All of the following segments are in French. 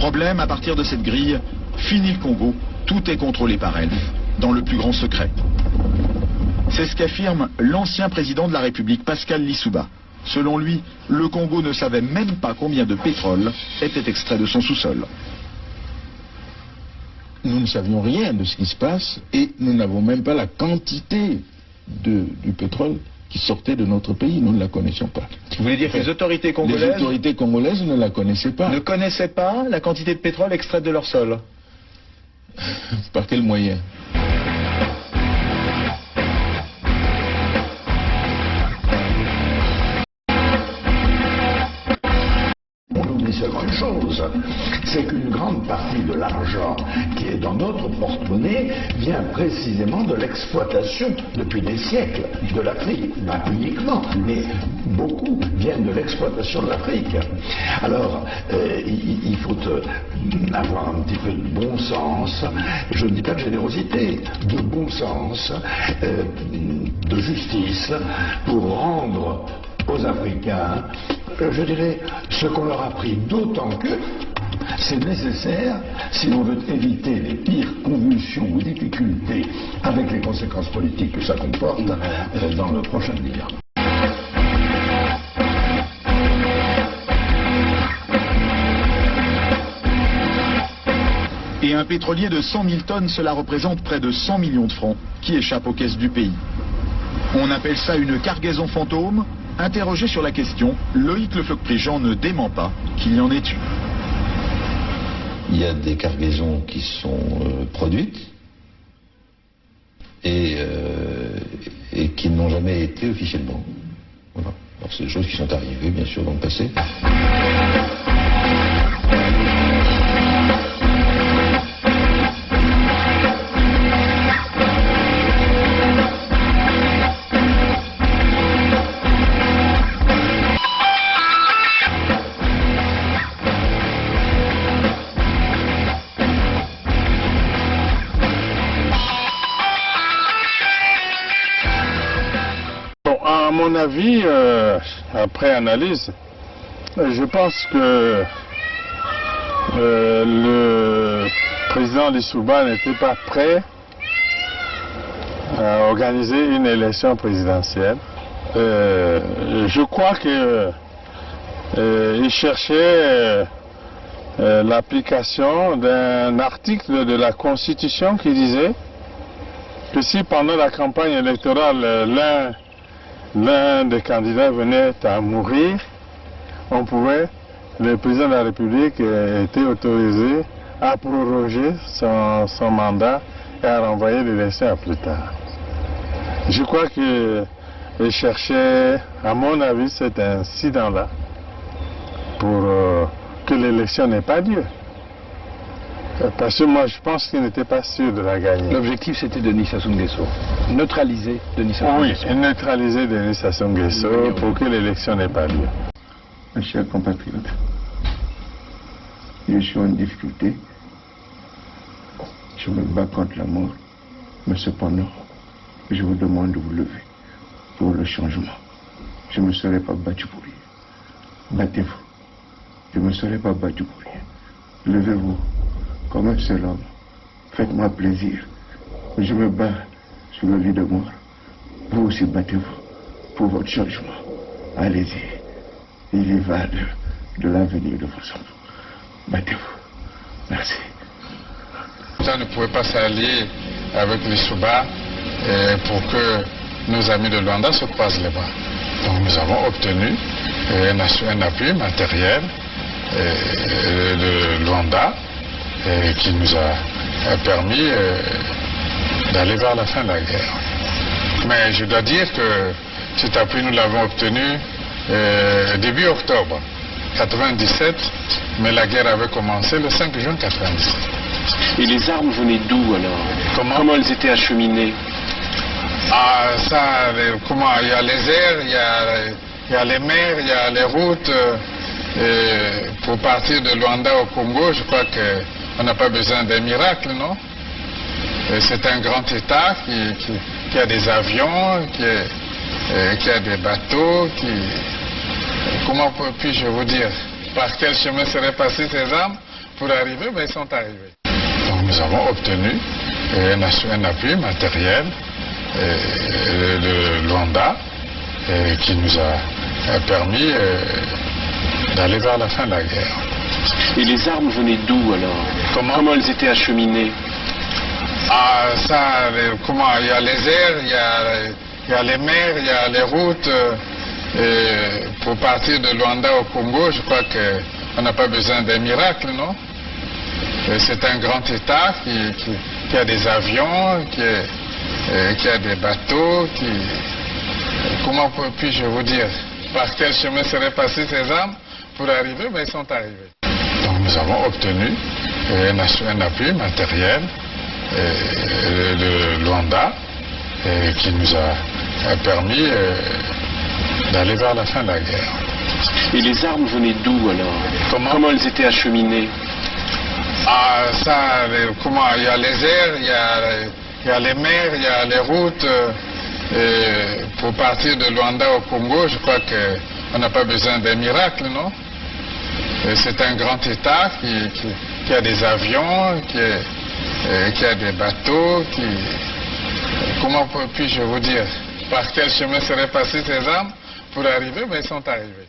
Problème, à partir de cette grille, fini le Congo, tout est contrôlé par elle, dans le plus grand secret. C'est ce qu'affirme l'ancien président de la République, Pascal Lissouba. Selon lui, le Congo ne savait même pas combien de pétrole était extrait de son sous-sol. Nous ne savions rien de ce qui se passe et nous n'avons même pas la quantité du pétrole qui sortait de notre pays. Nous ne la connaissions pas. Vous voulez dire que les autorités congolaises ne la connaissaient pas. Ne connaissaient pas la quantité de pétrole extraite de leur sol? Par quel moyen? Seulement une chose, c'est qu'une grande partie de l'argent qui est dans notre porte-monnaie vient précisément de l'exploitation depuis des siècles de l'Afrique, pas uniquement, mais beaucoup viennent de l'exploitation de l'Afrique. Alors, il faut avoir un petit peu de bon sens, je ne dis pas de générosité, de bon sens, de justice, pour rendre aux Africains, je dirais, ce qu'on leur a pris, d'autant que c'est nécessaire si l'on veut éviter les pires convulsions ou difficultés avec les conséquences politiques que ça comporte dans le prochain milliard. Et un pétrolier de 100 000 tonnes, cela représente près de 100 millions de francs qui échappent aux caisses du pays. On appelle ça une cargaison fantôme. Interrogé sur la question, Loïc Lefloc-Prigent ne dément pas qu'il y en ait eu. Il y a des cargaisons qui sont produites et qui n'ont jamais été officiellement. Voilà. Alors c'est des choses qui sont arrivées bien sûr dans le passé. À mon avis, après analyse, je pense que le président Lissouba n'était pas prêt à organiser une élection présidentielle. Je crois qu'il cherchait l'application d'un article de la Constitution qui disait que si pendant la campagne électorale l'un des candidats venait à mourir, le président de la République était autorisé à proroger son mandat et à renvoyer l'élection à plus tard. Je crois qu'il cherchait, à mon avis, cet incident-là pour que l'élection n'ait pas lieu. Parce que moi, je pense qu'il n'était pas sûr de la gagner. L'objectif, c'était Denis Sassou Nguesso. Neutraliser Denis Sassou Nguesso. Oui, neutraliser Denis Sassou Nguesso pour que l'élection n'ait pas lieu. Mes chers compatriotes, je suis en difficulté. Je me bats contre la mort. Mais cependant, je vous demande de vous lever pour le changement. Je ne me serai pas battu pour rien. Battez-vous. Je ne me serai pas battu pour rien. Levez-vous. Comme un seul homme, faites-moi plaisir. Je me bats sur le lit de mort. Vous aussi battez-vous pour votre changement. Allez-y. Il y va de l'avenir de vos enfants. Battez-vous. Merci. Ça ne pouvait pas s'allier avec les Souba pour que nos amis de Luanda se croisent les bras. Donc nous avons obtenu un appui matériel de Luanda qui nous a permis d'aller vers la fin de la guerre. Mais je dois dire que cet appui, nous l'avons obtenu début octobre 97, mais la guerre avait commencé le 5 juin 97. Et les armes venaient d'où alors? Comment elles étaient acheminées? Ah, ça, comment? Il y a les airs, il y a les mers, il y a les routes. Pour partir de Luanda au Congo, je crois qu'on n'a pas besoin d'un miracle, non? C'est un grand État qui a des avions, qui a des bateaux, comment puis-je vous dire? Par quel chemin seraient passées ces armes? pour arriver, mais ils sont arrivés. Donc nous avons obtenu un appui matériel de Luanda qui nous a permis d'aller vers la fin de la guerre. Et les armes venaient d'où alors? Comment elles étaient acheminées? Ah, ça, comment? Il y a les airs, il y a les mers, il y a les routes. Pour partir de Luanda au Congo, je crois qu'on n'a pas besoin d'un miracle, non? C'est un grand État qui a des avions, qui a des bateaux, comment puis-je vous dire? Par quel chemin seraient passées ces armes pour arriver? Mais ils sont arrivés. Donc nous avons obtenu un appui matériel de Luanda qui nous a permis d'aller vers la fin de la guerre. Et les armes venaient d'où alors? Comment elles étaient acheminées? Ah, ça, comment? Il y a les airs, il y a les mers, il y a les routes. Pour partir de Luanda au Congo, je crois qu'on n'a pas besoin d'un miracle, non? C'est un grand État qui a des avions, qui a des bateaux, comment puis-je vous dire? Par quel chemin seraient passées ces armes pour arriver? Mais ils sont arrivés.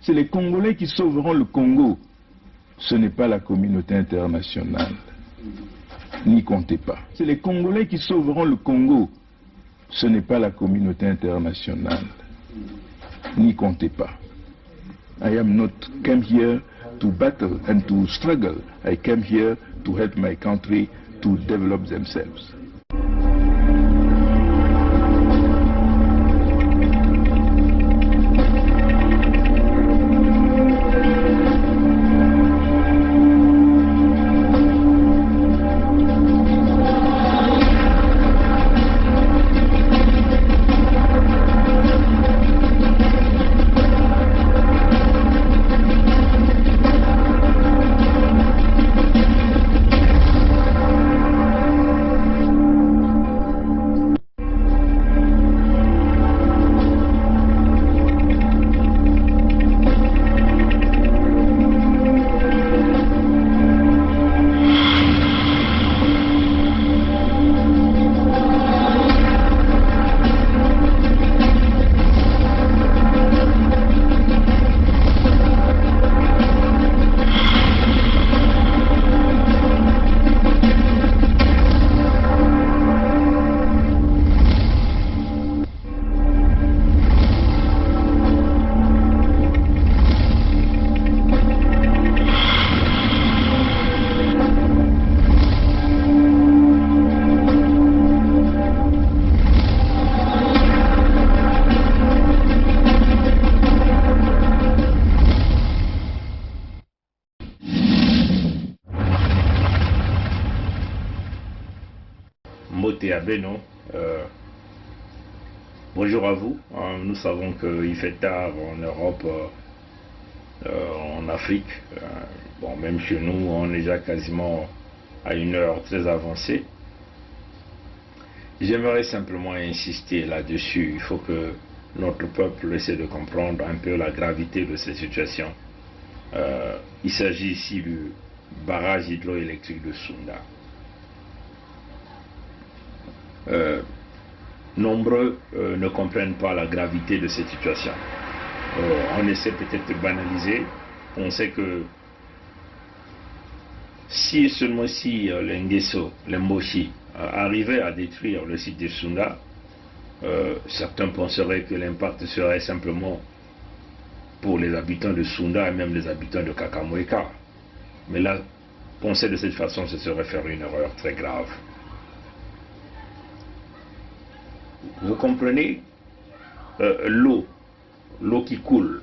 C'est les Congolais qui sauveront le Congo. Ce n'est pas la communauté internationale. N'y comptez pas. C'est les Congolais qui sauveront le Congo. Ce n'est pas la communauté internationale. N'y comptez pas. I am not came here to battle and to struggle. I came here to help my country to develop themselves. Beno, bonjour à vous. Nous savons qu'il fait tard en Europe, en Afrique. Bon, même chez nous, on est déjà quasiment à une heure très avancée. J'aimerais simplement insister là-dessus. Il faut que notre peuple essaie de comprendre un peu la gravité de cette situation. Il s'agit ici du barrage hydroélectrique de Sunda. Nombreux ne comprennent pas la gravité de cette situation. On essaie peut-être de banaliser. On sait que si seulement si l'Ngeso, l'Mboshi arrivait à détruire le site de Sunda, certains penseraient que l'impact serait simplement pour les habitants de Sunda et même les habitants de Kakamweka. Mais là, penser de cette façon, ce serait faire une erreur très grave. Vous comprenez, l'eau qui coule,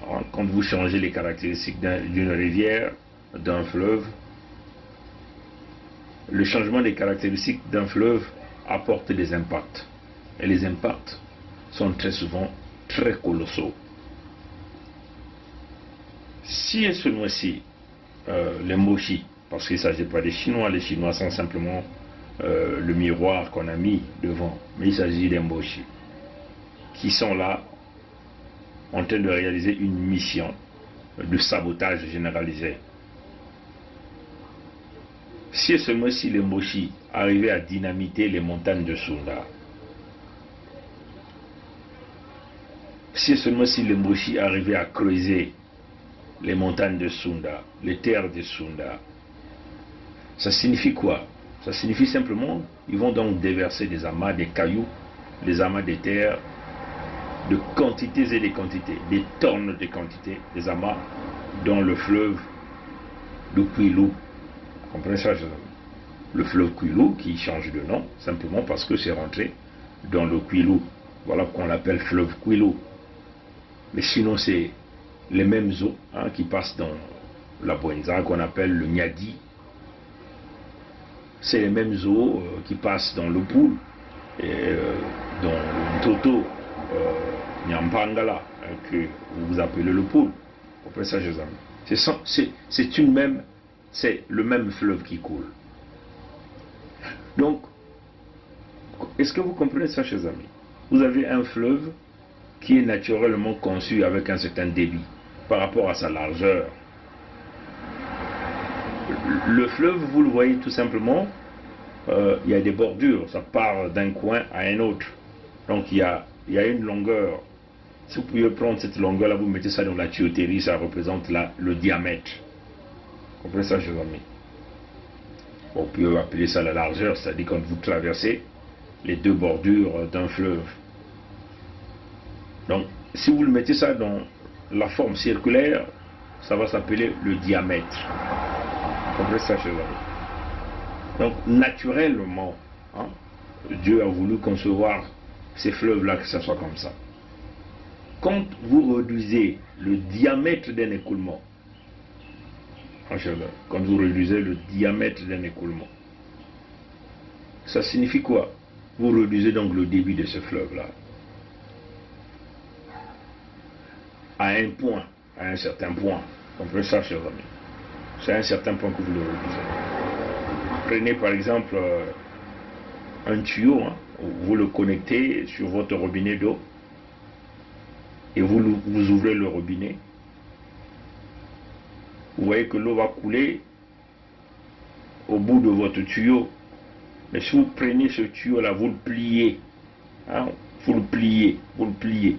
hein, quand vous changez les caractéristiques d'une rivière, d'un fleuve, le changement des caractéristiques d'un fleuve apporte des impacts. Et les impacts sont très souvent très colossaux. Si et ce mois-ci, les mochis, parce qu'il ne s'agit pas des Chinois, les Chinois sont simplement le miroir qu'on a mis devant, mais il s'agit des mochis qui sont là en train de réaliser une mission de sabotage généralisé. Si et seulement si les mochis arrivaient à dynamiter les montagnes de Sunda, si et seulement si les mochis arrivaient à creuser les montagnes de Sunda, les terres de Sunda, ça signifie quoi? Ça signifie simplement ils vont donc déverser des amas, des cailloux, des amas de terre, de quantités et des quantités, des tonnes de quantités, des amas dans le fleuve de Kwilu. Vous comprenez ça? Le fleuve Kwilu qui change de nom simplement parce que c'est rentré dans le Kwilu. Voilà qu'on l'appelle fleuve Kwilu. Mais sinon c'est les mêmes eaux qui passent dans la Bwenza qu'on appelle le Nyadi. C'est les mêmes eaux qui passent dans le Poul et dans le Toto Nyampangala que vous appelez le Poul. Vous comprenez ça, Josam? C'est le même fleuve qui coule. Donc, est-ce que vous comprenez ça, chers amis? Vous avez un fleuve qui est naturellement conçu avec un certain débit par rapport à sa largeur. Le fleuve, vous le voyez tout simplement, il y a des bordures, ça part d'un coin à un autre. Donc il y a une longueur. Si vous pouvez prendre cette longueur-là, vous mettez ça dans la tuyauterie, ça représente le diamètre. Vous comprenez ça, chers amis? On peut appeler ça la largeur, c'est-à-dire quand vous traversez les deux bordures d'un fleuve. Donc, si vous le mettez ça dans la forme circulaire, ça va s'appeler le diamètre. Vous comprenez ça, chers amis? Donc, naturellement, Dieu a voulu concevoir ces fleuves-là que ça soit comme ça. Quand vous réduisez le diamètre d'un écoulement, quand vous réduisez le diamètre d'un écoulement, ça signifie quoi? Vous réduisez donc le débit de ce fleuve-là à un point, à un certain point. Vous comprenez ça, chers amis? C'est à un certain point que vous le réduisez. Prenez par exemple un tuyau, vous le connectez sur votre robinet d'eau et vous ouvrez le robinet. Vous voyez que l'eau va couler au bout de votre tuyau. Mais si vous prenez ce tuyau-là, vous le pliez. Vous le pliez.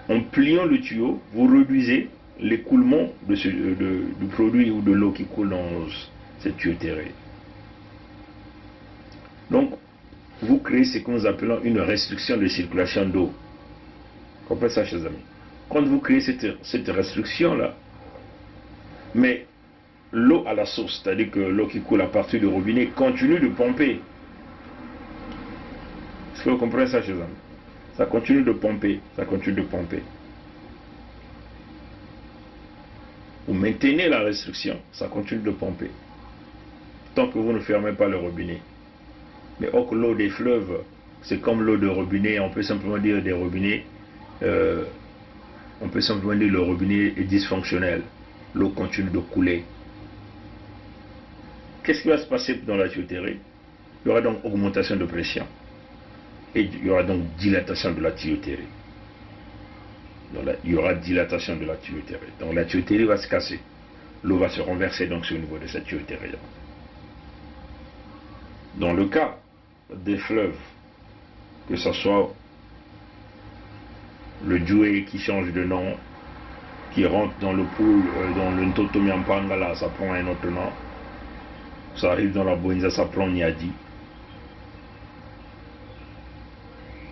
En pliant le tuyau, vous réduisez l'écoulement du produit ou de l'eau qui coule dans cette tuyauterie. Donc, vous créez ce que nous appelons une restriction de circulation d'eau. Comprenez ça, chers amis? Quand vous créez cette restriction-là, mais l'eau à la source, c'est-à-dire que l'eau qui coule à partir du robinet, continue de pomper. Est-ce que vous comprenez ça, chers amis? Ça continue de pomper, ça continue de pomper. Vous maintenez la restriction, ça continue de pomper. Tant que vous ne fermez pas le robinet. Mais or que l'eau des fleuves, c'est comme l'eau de robinet, on peut simplement dire des robinets, on peut simplement dire que le robinet est dysfonctionnel. L'eau continue de couler. Qu'est-ce qui va se passer dans la tuyauterie? Il y aura donc augmentation de pression. Et il y aura donc dilatation de la tuyauterie. Il y aura dilatation de la tuyauterie. Donc la tuyauterie va se casser. L'eau va se renverser donc sur le niveau de cette tuyauterie. Dans le cas des fleuves, que ce soit le Djoué qui change de nom, qui rentre dans le Poul, dans le Ntoto Nyampangala, ça prend un autre nom. Ça arrive dans la Bwenza, ça prend Nyadi.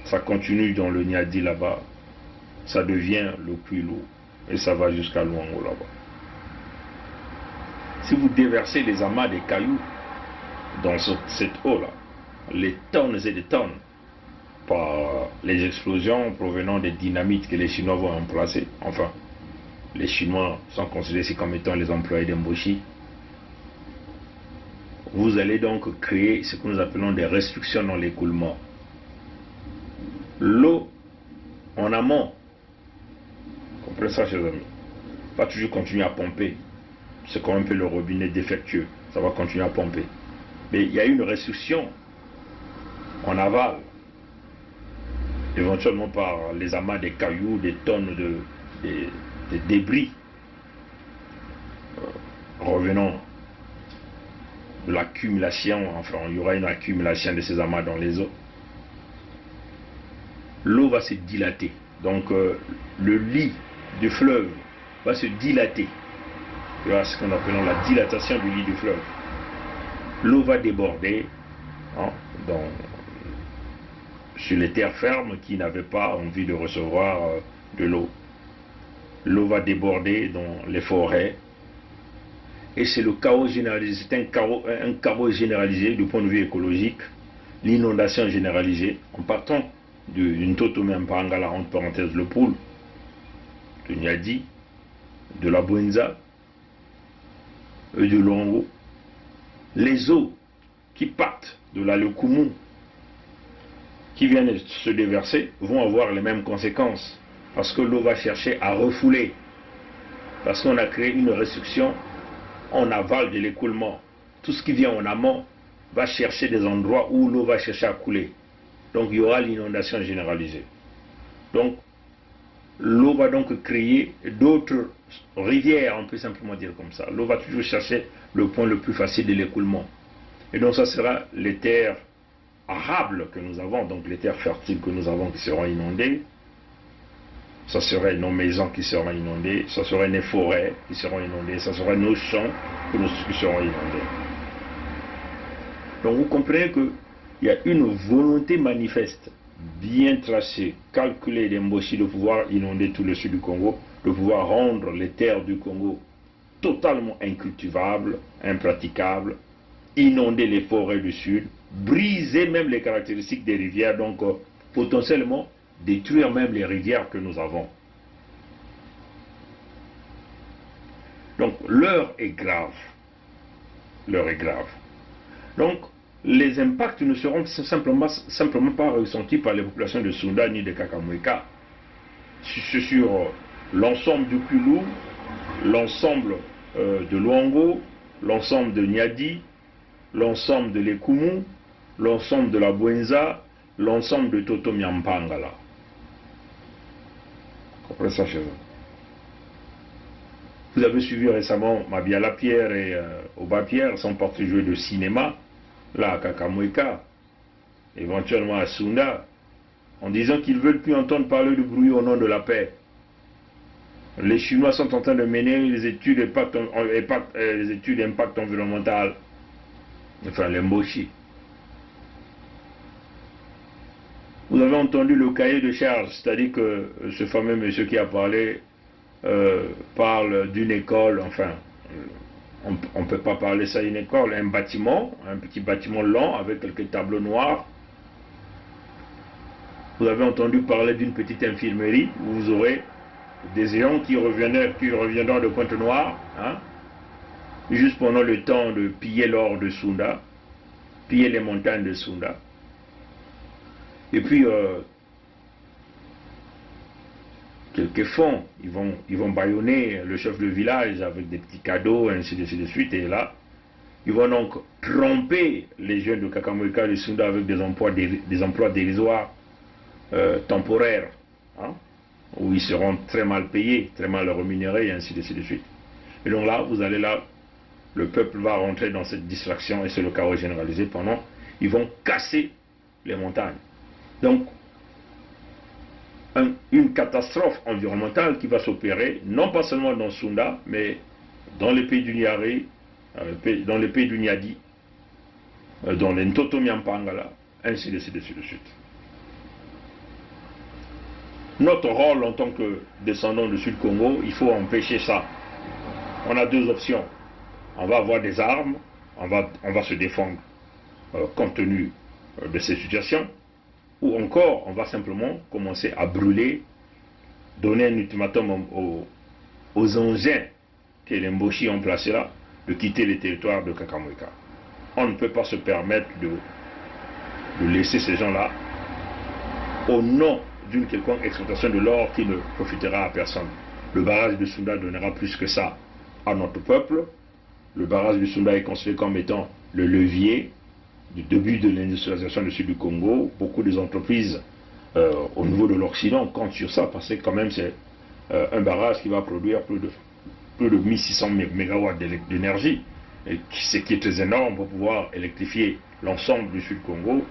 ça continue dans le Niadi là-bas, ça devient le Kwilu, et ça va jusqu'à Luango là-bas. Si vous déversez les amas des cailloux dans cette eau-là, les tonnes et des tonnes, par les explosions provenant des dynamites que les Chinois vont emplacer, enfin, les Chinois sont considérés comme étant les employés d'Emboshi, vous allez donc créer ce que nous appelons des restrictions dans l'écoulement. L'eau en amont, comprenez ça, chers amis, va toujours continuer à pomper. C'est comme un peu le robinet défectueux, ça va continuer à pomper. Mais il y a une restriction en aval, éventuellement par les amas des cailloux, des tonnes de débris revenant de l'accumulation, enfin il y aura une accumulation de ces amas dans les eaux. L'eau va se dilater, donc le lit du fleuve va se dilater. Il y aura ce qu'on appelle la dilatation du lit du fleuve. L'eau va déborder sur les terres fermes qui n'avaient pas envie de recevoir de l'eau. L'eau va déborder dans les forêts. Et c'est le chaos généralisé, c'est un chaos généralisé du point de vue écologique, l'inondation généralisée, en partant d'une Totomé Mpangala, entre parenthèses le Poul, de Niadi, de la Bwenza, et de Luango. Les eaux qui partent de la Lekumu, qui viennent se déverser, vont avoir les mêmes conséquences, parce que l'eau va chercher à refouler, parce qu'on a créé une restriction en aval de l'écoulement. Tout ce qui vient en amont va chercher des endroits où l'eau va chercher à couler. Donc il y aura l'inondation généralisée. Donc l'eau va donc créer d'autres rivières, on peut simplement dire comme ça. L'eau va toujours chercher le point le plus facile de l'écoulement. Et donc ça sera les terres arables que nous avons, donc les terres fertiles que nous avons qui seront inondées. Ça serait nos maisons qui seront inondées, ça serait nos forêts qui seront inondées, ça serait nos champs qui seront inondés. Donc vous comprenez qu'il y a une volonté manifeste, bien tracée, calculée d'Emboshi de pouvoir inonder tout le sud du Congo, de pouvoir rendre les terres du Congo totalement incultivables, impraticables, inonder les forêts du sud, briser même les caractéristiques des rivières, donc potentiellement détruire même les rivières que nous avons. Donc l'heure est grave. L'heure est grave. Donc les impacts ne seront simplement pas ressentis par les populations de Sunda ni de Kakamweka. Sur l'ensemble du Kwilu, l'ensemble de Luango, l'ensemble de Niadi, l'ensemble de l'Ekumu, l'ensemble de la Bwenza, l'ensemble de Totomé Mpangala. Comprenez ça, chez vous. Vous avez suivi récemment Mabiala Pierre et Oba Pierre, son porte-joueur de cinéma, là à Kakamweka, éventuellement à Sunda, en disant qu'ils ne veulent plus entendre parler de bruit au nom de la paix. Les Chinois sont en train de mener les études d'impact environnemental, enfin les Mboshi. Vous avez entendu le cahier de charge, c'est-à-dire que ce fameux monsieur qui a parlé parle d'une école, enfin, on ne peut pas parler ça d'une école, un bâtiment, un petit bâtiment lent avec quelques tableaux noirs. Vous avez entendu parler d'une petite infirmerie où vous aurez des géants qui reviendront de Pointe-Noire, hein, juste pendant le temps de piller l'or de Sunda, piller les montagnes de Sunda. Et puis, quelques fonds, ils vont bâillonner le chef de village avec des petits cadeaux, ainsi de suite. Et là, ils vont donc tromper les jeunes de Kakamweka et de Sunda avec des emplois dérisoires temporaires, hein, où ils seront très mal payés, très mal rémunérés, et ainsi de suite. Et donc là, le peuple va rentrer dans cette distraction et c'est le chaos généralisé pendant. Ils vont casser les montagnes. Donc, une catastrophe environnementale qui va s'opérer, non pas seulement dans Sunda, mais dans les pays du Niari, dans les pays du Niadi, dans les Totomé Mpangala, ainsi de suite. Notre rôle en tant que descendants du Sud-Congo, il faut empêcher ça. On a deux options. On va avoir des armes, on va se défendre compte tenu de ces situations, ou encore on va simplement commencer à brûler, donner un ultimatum aux engins que les Mboshi ont placés là, de quitter les territoires de Kakamweka. On ne peut pas se permettre de laisser ces gens-là au nom d'une quelconque exploitation de l'or qui ne profitera à personne. Le barrage de Sounda donnera plus que ça à notre peuple. Le barrage de Sounda est considéré comme étant le levier du début de l'industrialisation du sud du Congo. Beaucoup des entreprises au niveau de l'Occident comptent sur ça parce que quand même c'est un barrage qui va produire plus de 1600 MW d'énergie, ce qui est très énorme pour pouvoir électrifier l'ensemble du sud Congo.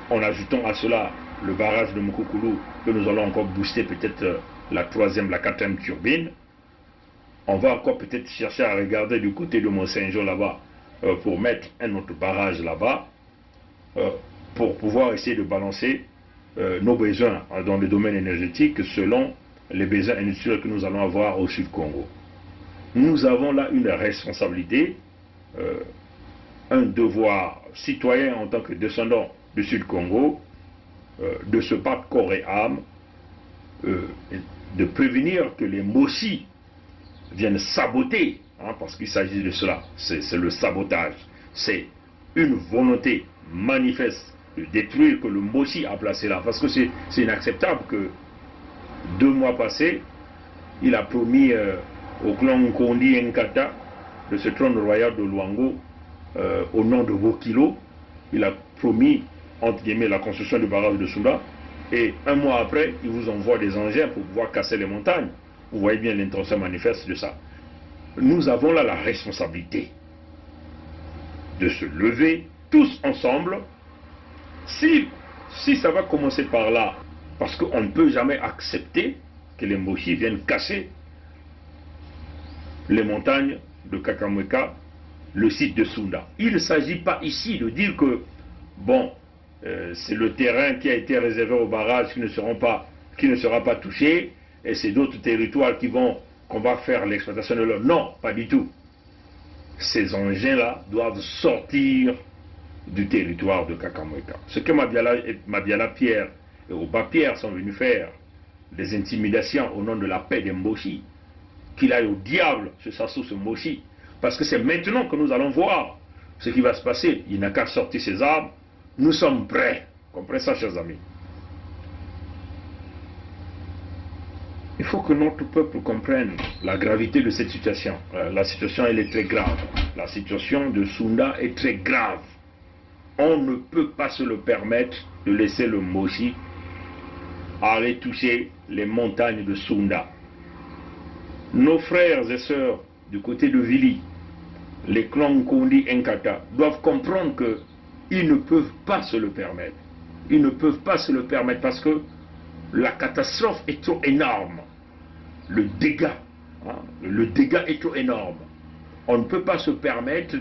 En ajoutant à cela le barrage de Mukukulu, que nous allons encore booster peut-être la 3e, la 4e turbine. On va encore peut-être chercher à regarder du côté de Mont-Saint-Jean là-bas pour mettre un autre barrage là-bas pour pouvoir essayer de balancer nos besoins dans le domaine énergétique selon les besoins industriels que nous allons avoir au Sud-Congo. Nous avons là une responsabilité, un devoir citoyen en tant que descendant du Sud-Congo, de se battre corps et âme, de prévenir que les Mboshi viennent saboter, parce qu'il s'agit de cela, c'est le sabotage, c'est une volonté manifeste de détruire que le Mboshi a placé là, parce que c'est inacceptable que 2 mois passés, il a promis au clan Nkondi Nkata de ce trône royal de Luango au nom de Bokilo, il a promis entre guillemets la construction du barrage de Sounda, et 1 mois après il vous envoie des engins pour pouvoir casser les montagnes. Vous voyez bien l'intention manifeste de ça. Nous avons là la responsabilité de se lever tous ensemble. Si ça va commencer par là, parce qu'on ne peut jamais accepter que les Mboshi viennent casser les montagnes de Kakamweka, le site de Sounda. Il ne s'agit pas ici de dire que bon, c'est le terrain qui a été réservé au barrage qui ne sera pas touché, et c'est d'autres territoires qu'on va faire l'exploitation de l'eau. Non, pas du tout. Ces engins-là doivent sortir du territoire de Kakamweka. Ce que Mabiala Pierre et Oba Pierre sont venus faire, des intimidations au nom de la paix des Mboshi, qu'il aille au diable ce Sassou, ce Mboshi, parce que c'est maintenant que nous allons voir ce qui va se passer. Il n'a qu'à sortir ses armes. Nous sommes prêts. Comprenez ça, chers amis. Il faut que notre peuple comprenne la gravité de cette situation. La situation, elle est très grave. La situation de Sounda est très grave. On ne peut pas se le permettre de laisser le Mboshi aller toucher les montagnes de Sounda. Nos frères et sœurs du côté de Vili, les clans Nkondi Nkata, doivent comprendre que ils ne peuvent pas se le permettre. Ils ne peuvent pas se le permettre parce que la catastrophe est trop énorme. Le dégât est trop énorme. On ne peut pas se permettre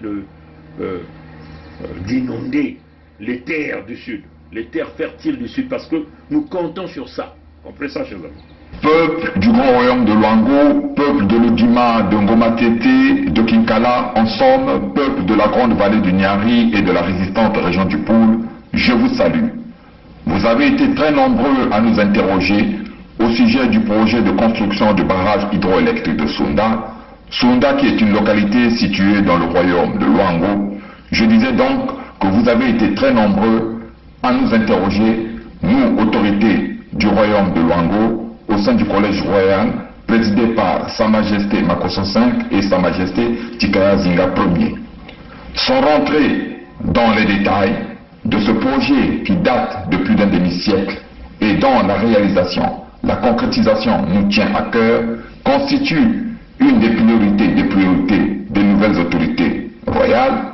d'inonder les terres du Sud, les terres fertiles du Sud, parce que nous comptons sur ça. Comprenez ça, chers amis. Peuple du grand royaume de Luango, peuple de l'Odima, de Ngoma-Tété, de Kinkala, en somme, peuple de la grande vallée du Nyari et de la résistante région du Poul, je vous salue. Vous avez été très nombreux à nous interroger au sujet du projet de construction du barrage hydroélectrique de Sounda. Sounda qui est une localité située dans le royaume de Luango. Je disais donc que vous avez été très nombreux à nous interroger, nous, autorités du royaume de Luango, au sein du collège royal, présidé par Sa Majesté Makosso V et Sa Majesté Tikaya Zinga Ier. Sans rentrer dans les détails de ce projet qui date de plus d'un demi-siècle et dont la réalisation, la concrétisation nous tient à cœur, constitue une des priorités des nouvelles autorités royales,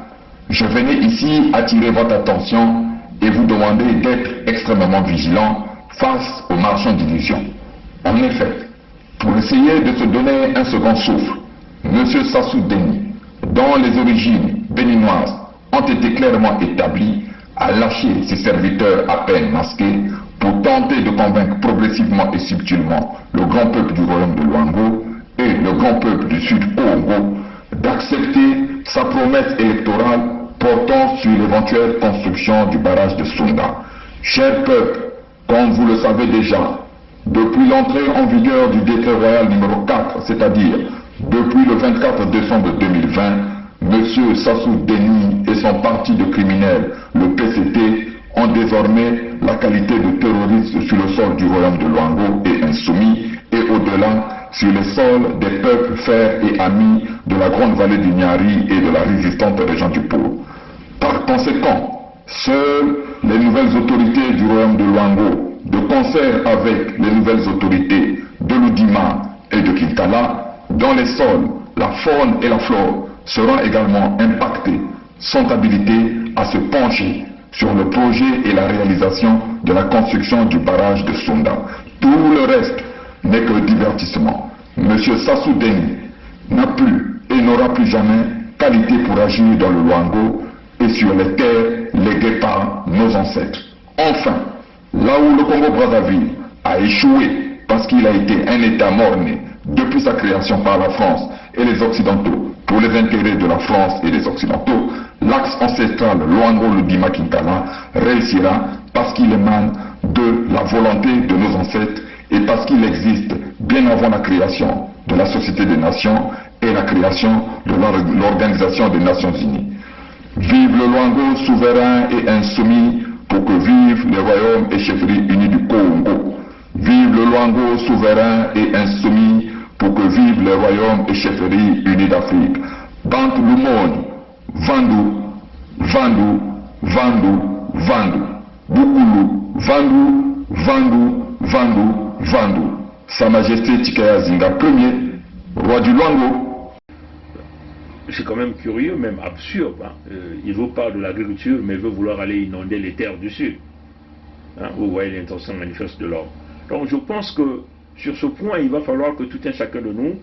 je venais ici attirer votre attention et vous demander d'être extrêmement vigilant face aux marchands d'illusions. En effet, pour essayer de se donner un second souffle, M. Sassou Deni, dont les origines béninoises ont été clairement établies, a lâché ses serviteurs à peine masqués pour tenter de convaincre progressivement et subtilement le grand peuple du royaume de Luango et le grand peuple du Sud Congo d'accepter sa promesse électorale portant sur l'éventuelle construction du barrage de Sunda. Cher peuple, comme vous le savez déjà, depuis l'entrée en vigueur du décret royal numéro 4, c'est-à-dire depuis le 24 décembre 2020, M. Sassou Deni et son parti de criminels, le PCT, ont désormais la qualité de terroristes sur le sol du royaume de Luango et insoumis, et au-delà sur les sols des peuples frères et amis de la grande vallée du Niari et de la résistante région du Pôle. Par conséquent, seules les nouvelles autorités du royaume de Luango, de concert avec les nouvelles autorités de l'Oudima et de Kinkala, dont les sols, la faune et la flore seront également impactés, sont habilités à se pencher sur le projet et la réalisation de la construction du barrage de Sunda. Tout le reste n'est que divertissement. M. Sassou Deni n'a plus et n'aura plus jamais qualité pour agir dans le Luango et sur les terres léguées par nos ancêtres. Enfin, là où le Congo-Brazzaville a échoué parce qu'il a été un État mort-né depuis sa création par la France et les Occidentaux pour les intérêts de la France et des Occidentaux, l'axe ancestral Luango-Lodima-Kinkala réussira parce qu'il émane de la volonté de nos ancêtres et parce qu'il existe bien avant la création de la Société des Nations et la création de l'Organisation des Nations Unies. Vive le Luango souverain et insoumis pour que vivent les royaumes et chefferies unis du Congo. Vive le Luango souverain et insoumis pour que vivent les royaumes et chefferies unis d'Afrique. Bantu Lumoni, Vandu, Vandu, Vandu, Vandu. Bukulu, Vandu, Vandu, Vandu, Vandu. Sa Majesté Tikaya Zinga Ier, roi du Luango. C'est quand même curieux, même absurde. Hein. Il vous parle de l'agriculture, mais il veut vouloir aller inonder les terres du Sud. Hein, vous voyez l'intention manifeste de l'homme. Donc je pense que sur ce point, il va falloir que tout un chacun de nous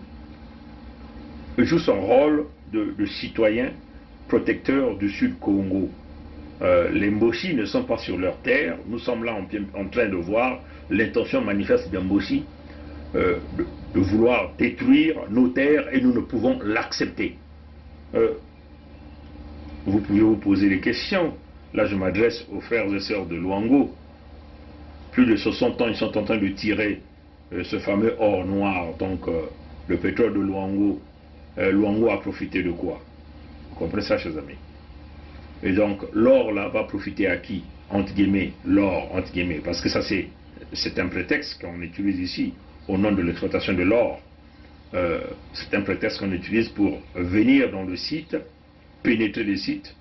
joue son rôle de citoyen protecteur du Sud Congo. Les Mboshi ne sont pas sur leur terre. Nous sommes là en train de voir l'intention manifeste des Mboshi de vouloir détruire nos terres et nous ne pouvons l'accepter. Vous pouvez vous poser des questions. Là, je m'adresse aux frères et sœurs de Luango. Plus de 60 ans, ils sont en train de tirer ce fameux or noir, donc le pétrole de Luango. Luango a profité de quoi? Vous comprenez ça, chers amis? Et donc, l'or là va profiter à qui? Entre guillemets, l'or, entre guillemets, parce que ça c'est un prétexte qu'on utilise ici, au nom de l'exploitation de l'or. C'est un prétexte qu'on utilise pour venir dans le site, pénétrer le site,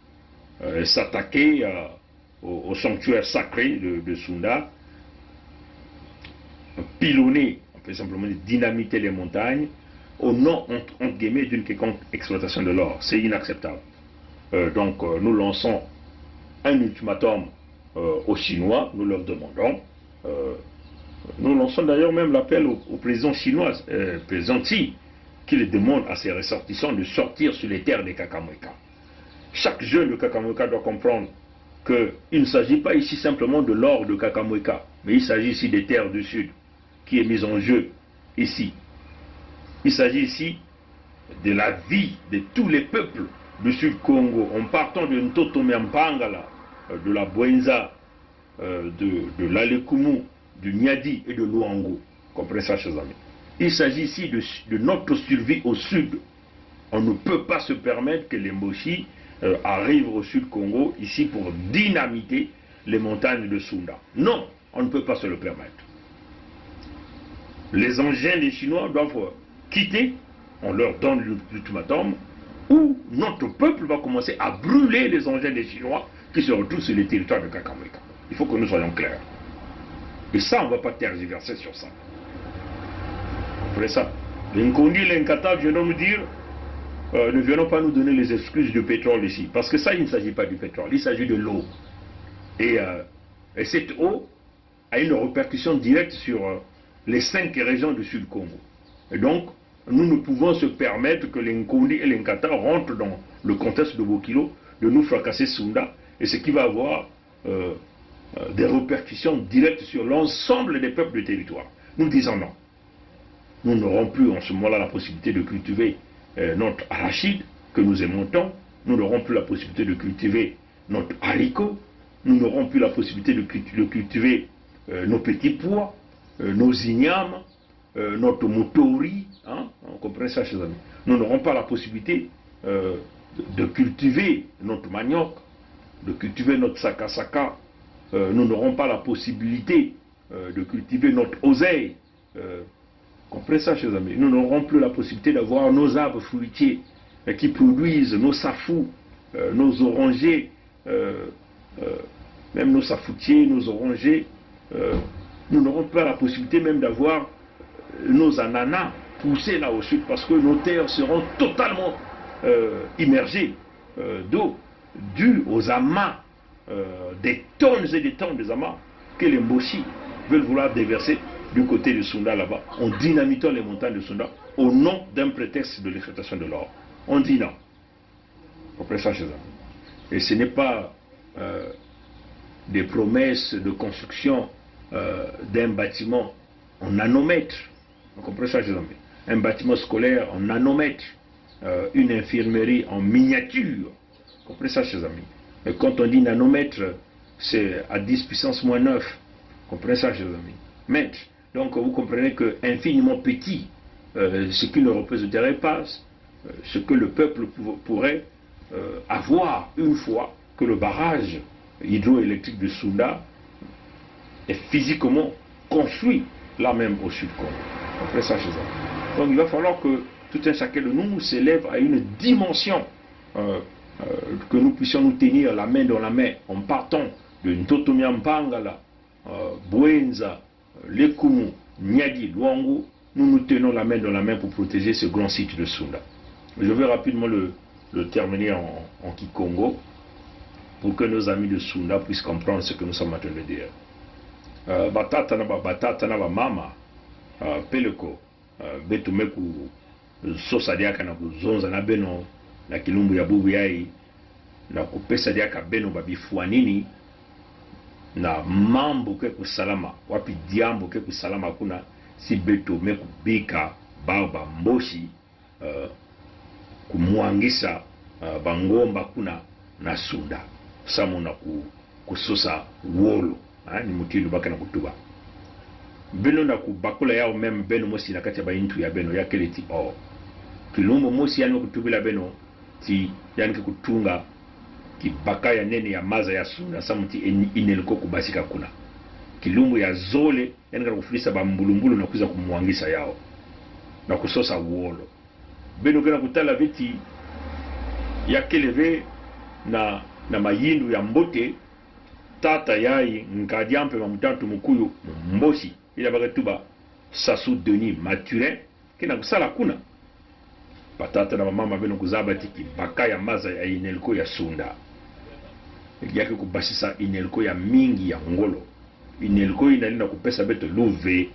s'attaquer au sanctuaire sacré de Sunda, pilonner, on peut simplement dynamiter les montagnes, au nom, entre guillemets, d'une quelconque exploitation de l'or. C'est inacceptable. Donc nous lançons un ultimatum aux Chinois, nous leur demandons, nous lançons d'ailleurs même l'appel au président chinois, président Xi, qui le demande à ses ressortissants de sortir sur les terres des Kakamweka. Chaque jeune de Kakamweka doit comprendre qu'il ne s'agit pas ici simplement de l'or de Kakamweka, mais il s'agit ici des terres du Sud, qui est mise en jeu ici. Il s'agit ici de la vie de tous les peuples du Sud Congo, en partant de Ntotomeampangala, de la Bwenza, de l'Alekumu, du Niadi et de Luango. Comprenez ça, chers amis. Il s'agit ici de notre survie au Sud. On ne peut pas se permettre que les Mboshi arrivent au Sud Congo, ici, pour dynamiter les montagnes de Sunda. Non, on ne peut pas se le permettre. Les engins des Chinois doivent quitter, on leur donne l'ultimatum, où notre peuple va commencer à brûler les engins des Chinois qui se retrouvent sur les territoires de Kakamweka. Il faut que nous soyons clairs. Et ça, on ne va pas tergiverser sur ça. Vous comprenez ça? Les Nkondi, les Nkata viennent nous dire, ne venons pas nous donner les excuses du pétrole ici. Parce que ça, il ne s'agit pas du pétrole, il s'agit de l'eau. Et cette eau a une répercussion directe sur les 5 régions du Sud Congo. Et donc, nous ne pouvons se permettre que les Nkondi et les Nkata rentrent dans le contexte de Bokilo, de nous fracasser Sunda, et ce qui va avoir des répercussions directes sur l'ensemble des peuples du territoire. Nous disons non. Nous n'aurons plus en ce moment-là la possibilité de cultiver notre arachide que nous aimons tant. Nous n'aurons plus la possibilité de cultiver notre haricot. Nous n'aurons plus la possibilité de cultiver nos petits pois, nos ignames, notre motori. Hein? On comprend ça, chers amis. Nous n'aurons pas la possibilité de cultiver notre manioc, de cultiver notre saka-saka. Nous n'aurons pas la possibilité de cultiver notre oseille. Comprenez ça, chers amis. Nous n'aurons plus la possibilité d'avoir nos arbres fruitiers qui produisent nos safous, nos orangers, même nos safoutiers, nos orangers. Nous n'aurons pas la possibilité même d'avoir nos ananas poussés là au sud parce que nos terres seront totalement immergées d'eau due aux amas, des tonnes et des tonnes d'amas que les Mboshi veulent vouloir déverser du côté de Sunda là-bas, en dynamitant les montagnes de Sunda au nom d'un prétexte de l'exploitation de l'or. On dit non. Vous comprenez ça, chers amis? Et ce n'est pas des promesses de construction d'un bâtiment en nanomètres. Vous comprenez ça, chers amis? Un bâtiment scolaire en nanomètres, une infirmerie en miniature. Vous comprenez ça, chers amis? Et quand on dit nanomètre, c'est à 10 puissance moins 9. Vous comprenez ça, chers amis? Mètre. Donc vous comprenez que infiniment petit, ce qui ne représenterait pas ce que le peuple pourrait avoir une fois que le barrage hydroélectrique de Sunda est physiquement construit là même au sud Congo. Vous comprenez ça, chers amis? Donc il va falloir que tout un chacun de nous s'élève à une dimension que nous puissions nous tenir la main dans la main en partant de Ntotomiampangala, Bouenza, Lekumu, Nyadi, Luangu. Nous nous tenons la main dans la main pour protéger ce grand site de Sunda. Je vais rapidement le terminer en Kikongo pour que nos amis de Sunda puissent comprendre ce que nous sommes en train de dire. Batata na ba mama peleko betumeku sosa diaka na kuzonza na beno na kilumbu ya bubu yai na kupesa diaka beno babifuanini na mambo ke kusalama wapi diambo ke kusalama kuna si beto meku bika baba mboshi kumwangisa bangomba kuna na Sunda samu na kusosa wolo ni mutilu baka na kutuba beno na kubakula yao meme beno mosi na kati ya baintu ya beno ya keleti kilumbu mosi yani kutubila beno ti yani kutunga kibaka ya nene ya maza ya Sunda samuti inelko kubasika kuna kilumbu ya zole yani kufundisa bambulumbulu na kuza kumwangisa yao na kusosa wolo beno kana kutala viti ya keleve na mayindu ya mbote tata yai nkadiampe mamutantu mukuyu mboshi ila bagatuba Sassou Denis Mathurin kina kusala kuna patata na mama beno kuzaba tiki baka ya maza ya inelko ya Sunda yake kubashisa inelko ya mingi ya ngolo inelko inalinda kupesa beto luve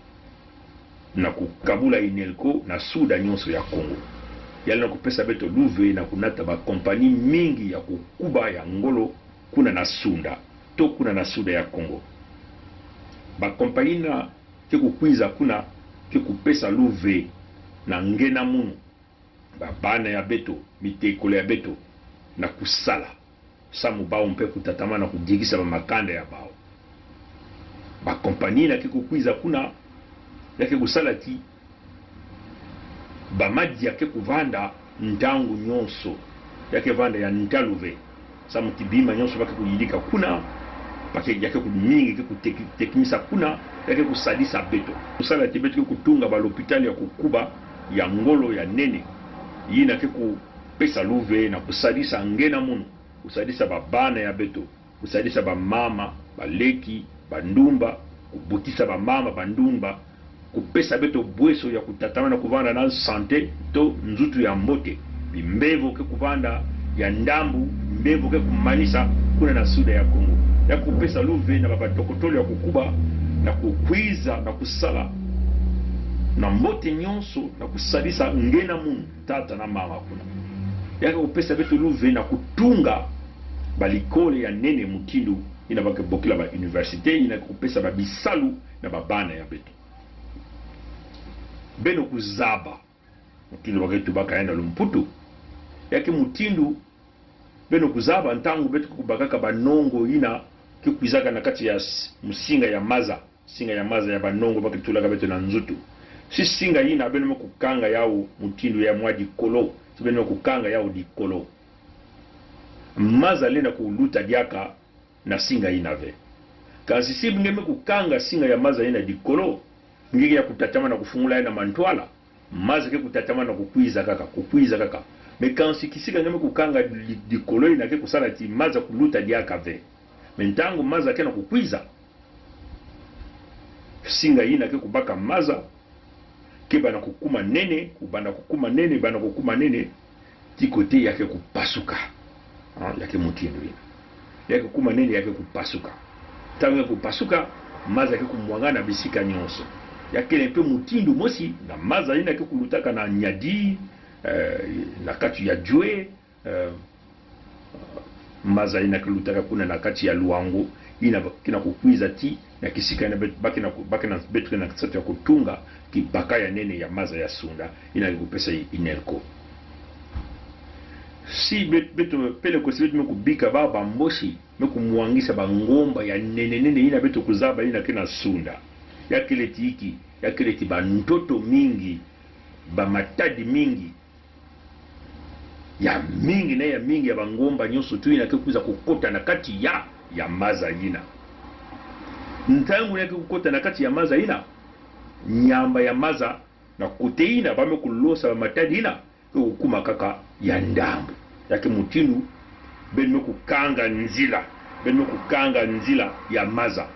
na kukabula inelko na Suda nyonso ya Kongo yalina kupesa beto luve na kunata ba kompani mingi ya kukuba ya ngolo kuna na Sunda to kuna na Suda ya Kongo ba kompani na ke kukwiza kuna ke kupesa luve na ngena munu bana ya beto mitekolo ya beto na kusala samu bao mpe kutatama na kujigisa ba makanda ya bao ba kompani na ke kukwiza kuna yake kusala ti ba maji yake kuvanda ntangu nyonso yake vanda ya ntaluve samu tibima nyonso bake kuyilika kuna pake yake kumingi ke kutekimisa kuna yake kusadisa beto kusala ti beto kutunga ba l'hôpital ya kukuba ya ngolo ya nene yina ke kupesa luve na kusadisa ngena munu kusadisa babana ya beto kusadisa ba mama baleki bandumba kubutisa ba mama bandumba kupesa beto bweso ya kutatama na kuvanda na sante to nzutu ya mbote bimbevo ke kuvanda ya ndambu mbevo ke kumanisa kuna na Suda ya Kongo ya kupesa luve na baba tokotolo ya kukuba na kukwiza na kusala na mbote nyonso na kusadisa ngena munu tata na mama kuna yake kupesa beto luve na kutunga balikole ya nene mutindu ina baka bokila ba université ina kopesa ba bisalu na ba bana ya beto beno kuzaba mutindo baketu bakaenda lumputu yake mutindu beno kuzaba ntangu betu kubakaka banongo ina kikwizaka na kati ya musinga ya maza singa ya maza ya banongo bakitulaka betu na nzutu si singa ina beno kukanga yao mutindu ya mwadi kolo beno kukanga yao di kolo maza lena kuluta diaka na singa inave kasi si ngeme kukanga singa ya maza ina di kolo ngige ya kutatama na kufungula ina mantwala maza ke kutatama na kukwiza kaka mekansi kisika ngeme kukanga di kolo ina ke kusala ti maza kuluta diaka ve mentangu maza ke na kukwiza singa ina ke kubaka maza ke bana kukuma nene bana kukuma nene tikote yake kupasuka yake mutindo ina yake kuma nene yake kupasuka tangu yake kupasuka maza yake kumwangana bisika nyonso yake lempe mutindo mosi na maza ina yake kulutaka na nyadi na kati ya jwe maza ina kulutaka kuna na kati ya luango ina kina kukwiza ti na kisika ina baki na betre na kati ya kutunga kibaka ya nene ya maza ya sunda ina kupesa inelko si beto pele ko sibetu mekubika baba mboshi mekumwangisa bangomba ya nene ina beto kuzaba ina kina sunda yakile tiki yakile ti bantoto mingi ba matadi mingi ya mingi ya bangomba nyoso tu ina kuza kukota na kati ya maza ina ntangu yake kukota na kati ya maza ina nyamba ya maza na kuteina bame kulosa ba matadi ina kukuma kaka ya ndambu yake mutinu benme kukanga nzila ya maza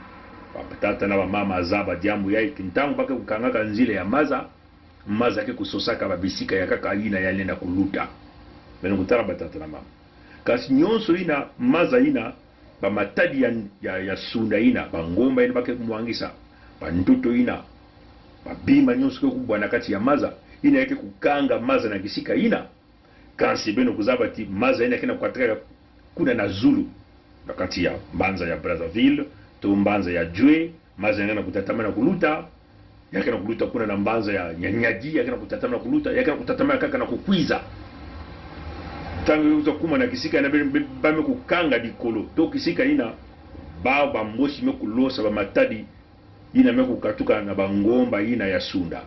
tata na mama azaba jambu yake kintangu bake kukanga nzila ya maza yake kusosaka babisika ya kaka ina yalenda kuluta beno kutara batata na mama kasi nyonso ina maza ina ba matadi ya sunda ina bangomba ina bake kumwangisa bantuto ina babima nyonso kubwa na kati ya maza ina yake kukanga maza na kisika ina kansi beno kuzaba ti maza ina kina kuataka kuna na Zulu wakati ya mbanza ya Brazzaville to mbanza ya Jwe maza yana kutatama na kuluta yake na kuluta kuna na mbanza ya Nyanyaji yake na kutatama na kuluta yake na kutatama kaka na kukwiza tangu utokuma na kisika na bame kukanga dikolo to kisika ina baba mboshi mekulosa ba matadi ina mekukatuka na bangomba ina ya sunda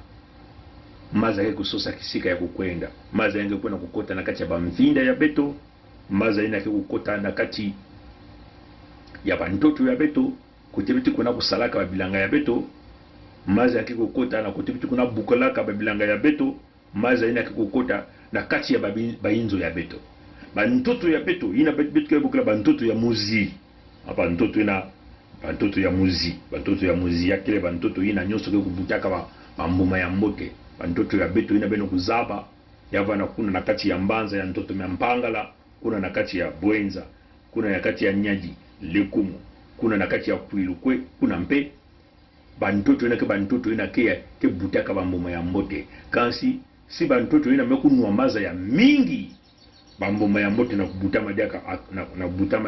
maza yake kusosa kisika ya kukwenda maza yange kwenda kukota na kati ya bamvinda ya beto maza ina yake kukota na kati ya bantoto ya beto kutibiti kuna kusalaka babilanga ya beto maza yake kukota na kutibiti kuna bukolaka babilanga ya beto maza ina yake kukota na kati ya bainzo ya beto bantoto ya beto ina beto ya bukula bantoto ya muzi apa ntoto ina bantoto ya muzi yakile bantoto ina nyoso ke kubutaka bambuma ya mbote bantoto ya beto ina beno kuzaba yava na kuna na kati ya mbanza ya ntoto ya mpangala kuna na kati ya bwenza kuna na kati ya nyaji lekumu kuna na kati ya kuilukwe kuna mpe bantoto ina ke butaka bambuma ya mbote kansi si bantoto ina mekunwa maza ya mingi bambuma ya mbote na kubutama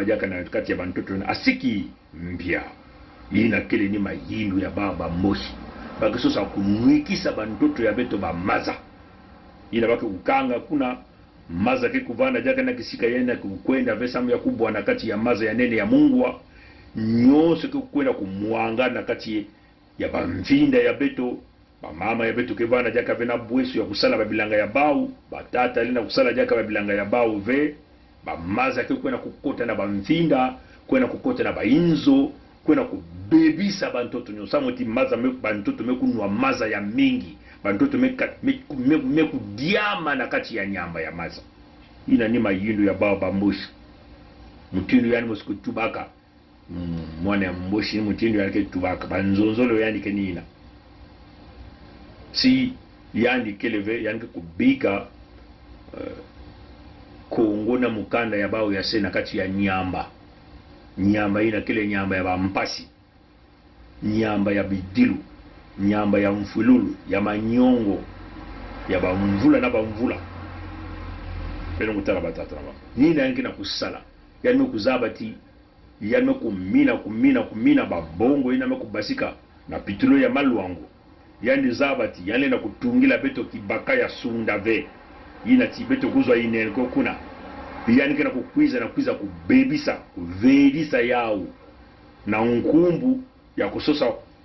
jaka na kati ya bantoto ina asiki mpya ina kile ni mahindu ya baba moshi bakisosa kumwikisa bantoto ya beto ba maza ina baki kukanga kuna maza ke kuvana jaka na kisika yena kukwenda vesamu ya kubwa na kati ya maza ya nene ya mungwa nyose ke kukwenda kumwanga na kati ya bamvinda ya beto bamama ya beto kevana jaka vena bwesu ya kusala babilanga ya bau batata lina kusala jaka babilanga ya bau ve bamaza ke kwenda kukota na bamvinda kwenda kukota na bainzo kwenda kubebisa bantoto nyosamu ti maza bantoto mekunwa maza ya mingi bantoto mekudiama na kati ya nyamba ya maza ina ni mayindu ya baba mbushi mutindo yani musikutubaka mwana ya mbushi ni mutindo yani ketubaka banzonzolo yani kenina si yani keleve yani kubika Kongo na mukanda ya bao ya sena kati ya nyamba ina kile nyamba ya bampasi nyamba ya bidilu nyamba ya mfululu ya manyongo ya bamvula na bamvula beno mutala batata na nina yanki na kusala yani kuzabati yame kumina babongo ina kubasika na pitulo ya maluango yani zabati yale na kutungila beto kibaka ya sunda ve ina tibeto kuzwa inelko kuna yani kena kukwiza na kwiza kubebisa kuvelisa yao na nkumbu ya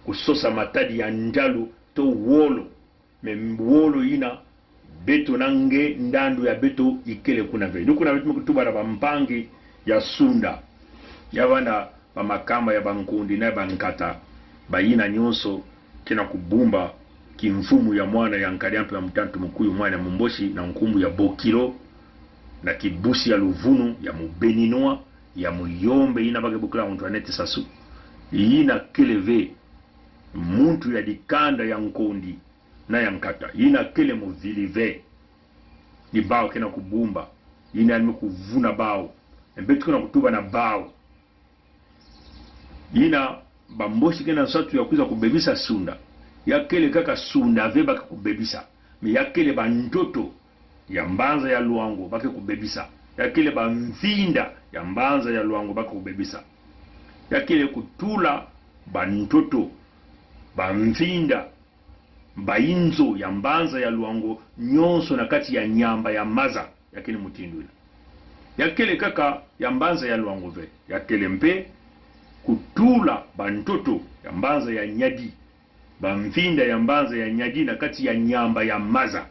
kusosa matadi ya ndalu to wolo wolo ina beto nange ndandu ya beto ikele kuna ve nukuna beto mkutubara ba mpangi ya sunda ya wana ba makamba ya bankundi na bankata bayina nyonso kena kubumba kimfumu ya mwana ya nkaliampe ya mtantu mkuyu mwana ya mumboshi na nkumbu ya bokilo na kibusi ya luvunu ya mubeninoa ya muyombe ina bage bukula mtu anete sasu ina keleve muntu ya dikanda ya nkondi na ya nkata ina kele muvilive ni bao kena kubumba ina alime kuvuna bao mbetu kena kutuba na bao ina bamboshi kena satu ya kuza kubebisa sunda ya kele kaka sunda ve baka kubebisa me ya kele bantoto ya mbanza ya luango baka kubebisa ya kele bamfinda ya mbanza ya luango baka kubebisa ya kele kutula bantoto bamfinda bainzo ya mbanza ya luango nyonso na kati ya nyamba ya maza ya kele mutindu ya kele kaka ya mbanza ya luango ve ya kele mpe kutula bantoto ya mbanza ya nyadi bamfinda ya mbanza ya nyadi na kati ya nyamba ya maza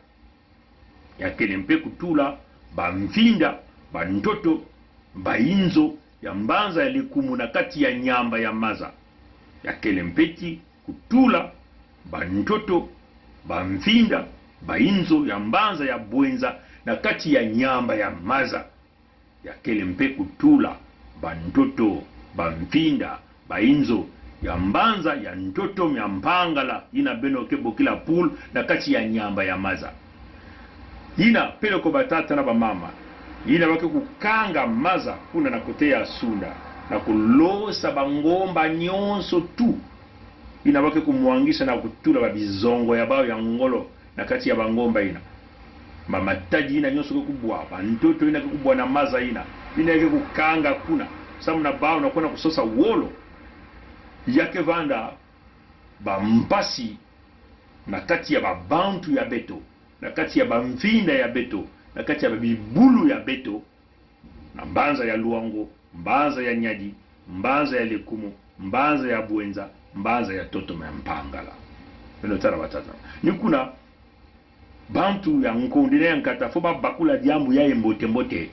ya kele mpe kutula bamfinda bantoto bainzo ya mbanza ya likumu na kati ya nyamba ya maza ya kele mpeti kutula bantoto bamfinda bainzo ya mbanza ya bwenza na kati ya nyamba ya maza ya kele mpe kutula bantoto bamfinda bainzo ya mbanza ya ntoto ya mpangala ina beno kebo kila pool na kati ya nyamba ya maza ina pele ko batata na bamama ina wake kukanga maza kuna na kotea sunda na kulosa bangomba nyonso tu ina wake kumwangisha na kutula babizongo ya bao ya ngolo na kati ya bangomba ina mamataji ina nyonso kubwa bantoto ina kubwa na maza ina yake kukanga kuna samu na bao na kuna kusosa wolo yake vanda bampasi na kati ya babantu ya beto na kati ya bamfinda ya beto na kati ya babibulu ya beto na mbanza ya luango mbanza ya nyadi mbanza ya lekumu mbanza ya bwenza mbanza ya toto ya mpangala neno tara batata ni kuna bantu ya nkondine ya nkata fo bakula diambu ya mbote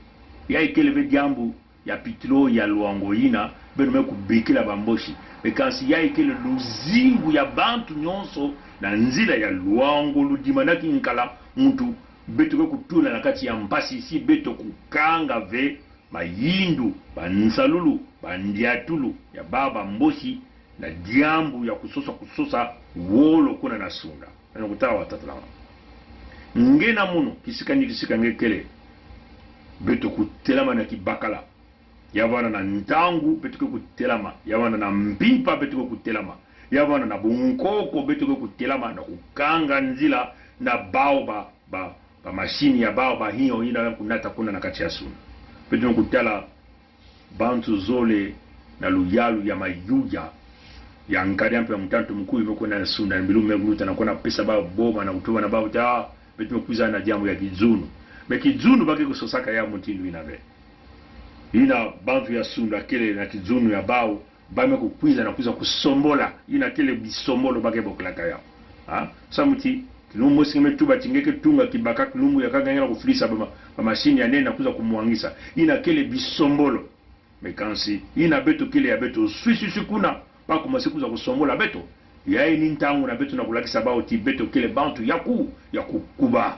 ya ikeleve diambu ya pitilo ya luango ina beno me kubekila bamboshi mekansi ya ikele luzingu ya bantu nyonso na nzila ya luango ludimanaki nkala muntu beto ko kutula na kati ya mpasi si beto kukanga ve mayindu bansalulu bandiatulu ya baba mboshi na diambu ya kusosa wolo kuna na sunda na kutawa watatalama ngena muno kisika ngekele beto kutelama na kibakala yavana na ntangu betuko kutelama yavana na mpimpa betuko kutelama yavana na bunkoko betuko kutelama na kukanga nzila na bao ba mashini ya bao ba hiyo ina kunata kuna na kati ya suna betuko kutala bantu zole na luyalu ya mayuja ya nkariampe ya mtantu mkuu hivyo na suna mbilu meguluta na kuna pesa bao boma na kutuwa na bao ta betuko kuiza na jambo ya kizunu mekizunu baki kusosaka ya mutindu inave ina bantu ya sunda kele na kizunu ya bao bame kukwiza na kuiza kusombola ina kele bisombolo bake boklaka ya samuti kilumbu singeme tuba tingeke tunga kibaka kilumbu ya kaganyala kufilisa ba mashini ya nene na kuiza kumuangisa ina kele bisombolo mekansi ina beto kele ya beto swisi kuna bako masikuza kusombola beto yae ni ntangu na beto na kulakisa bao ti beto kele bantu ya kukuba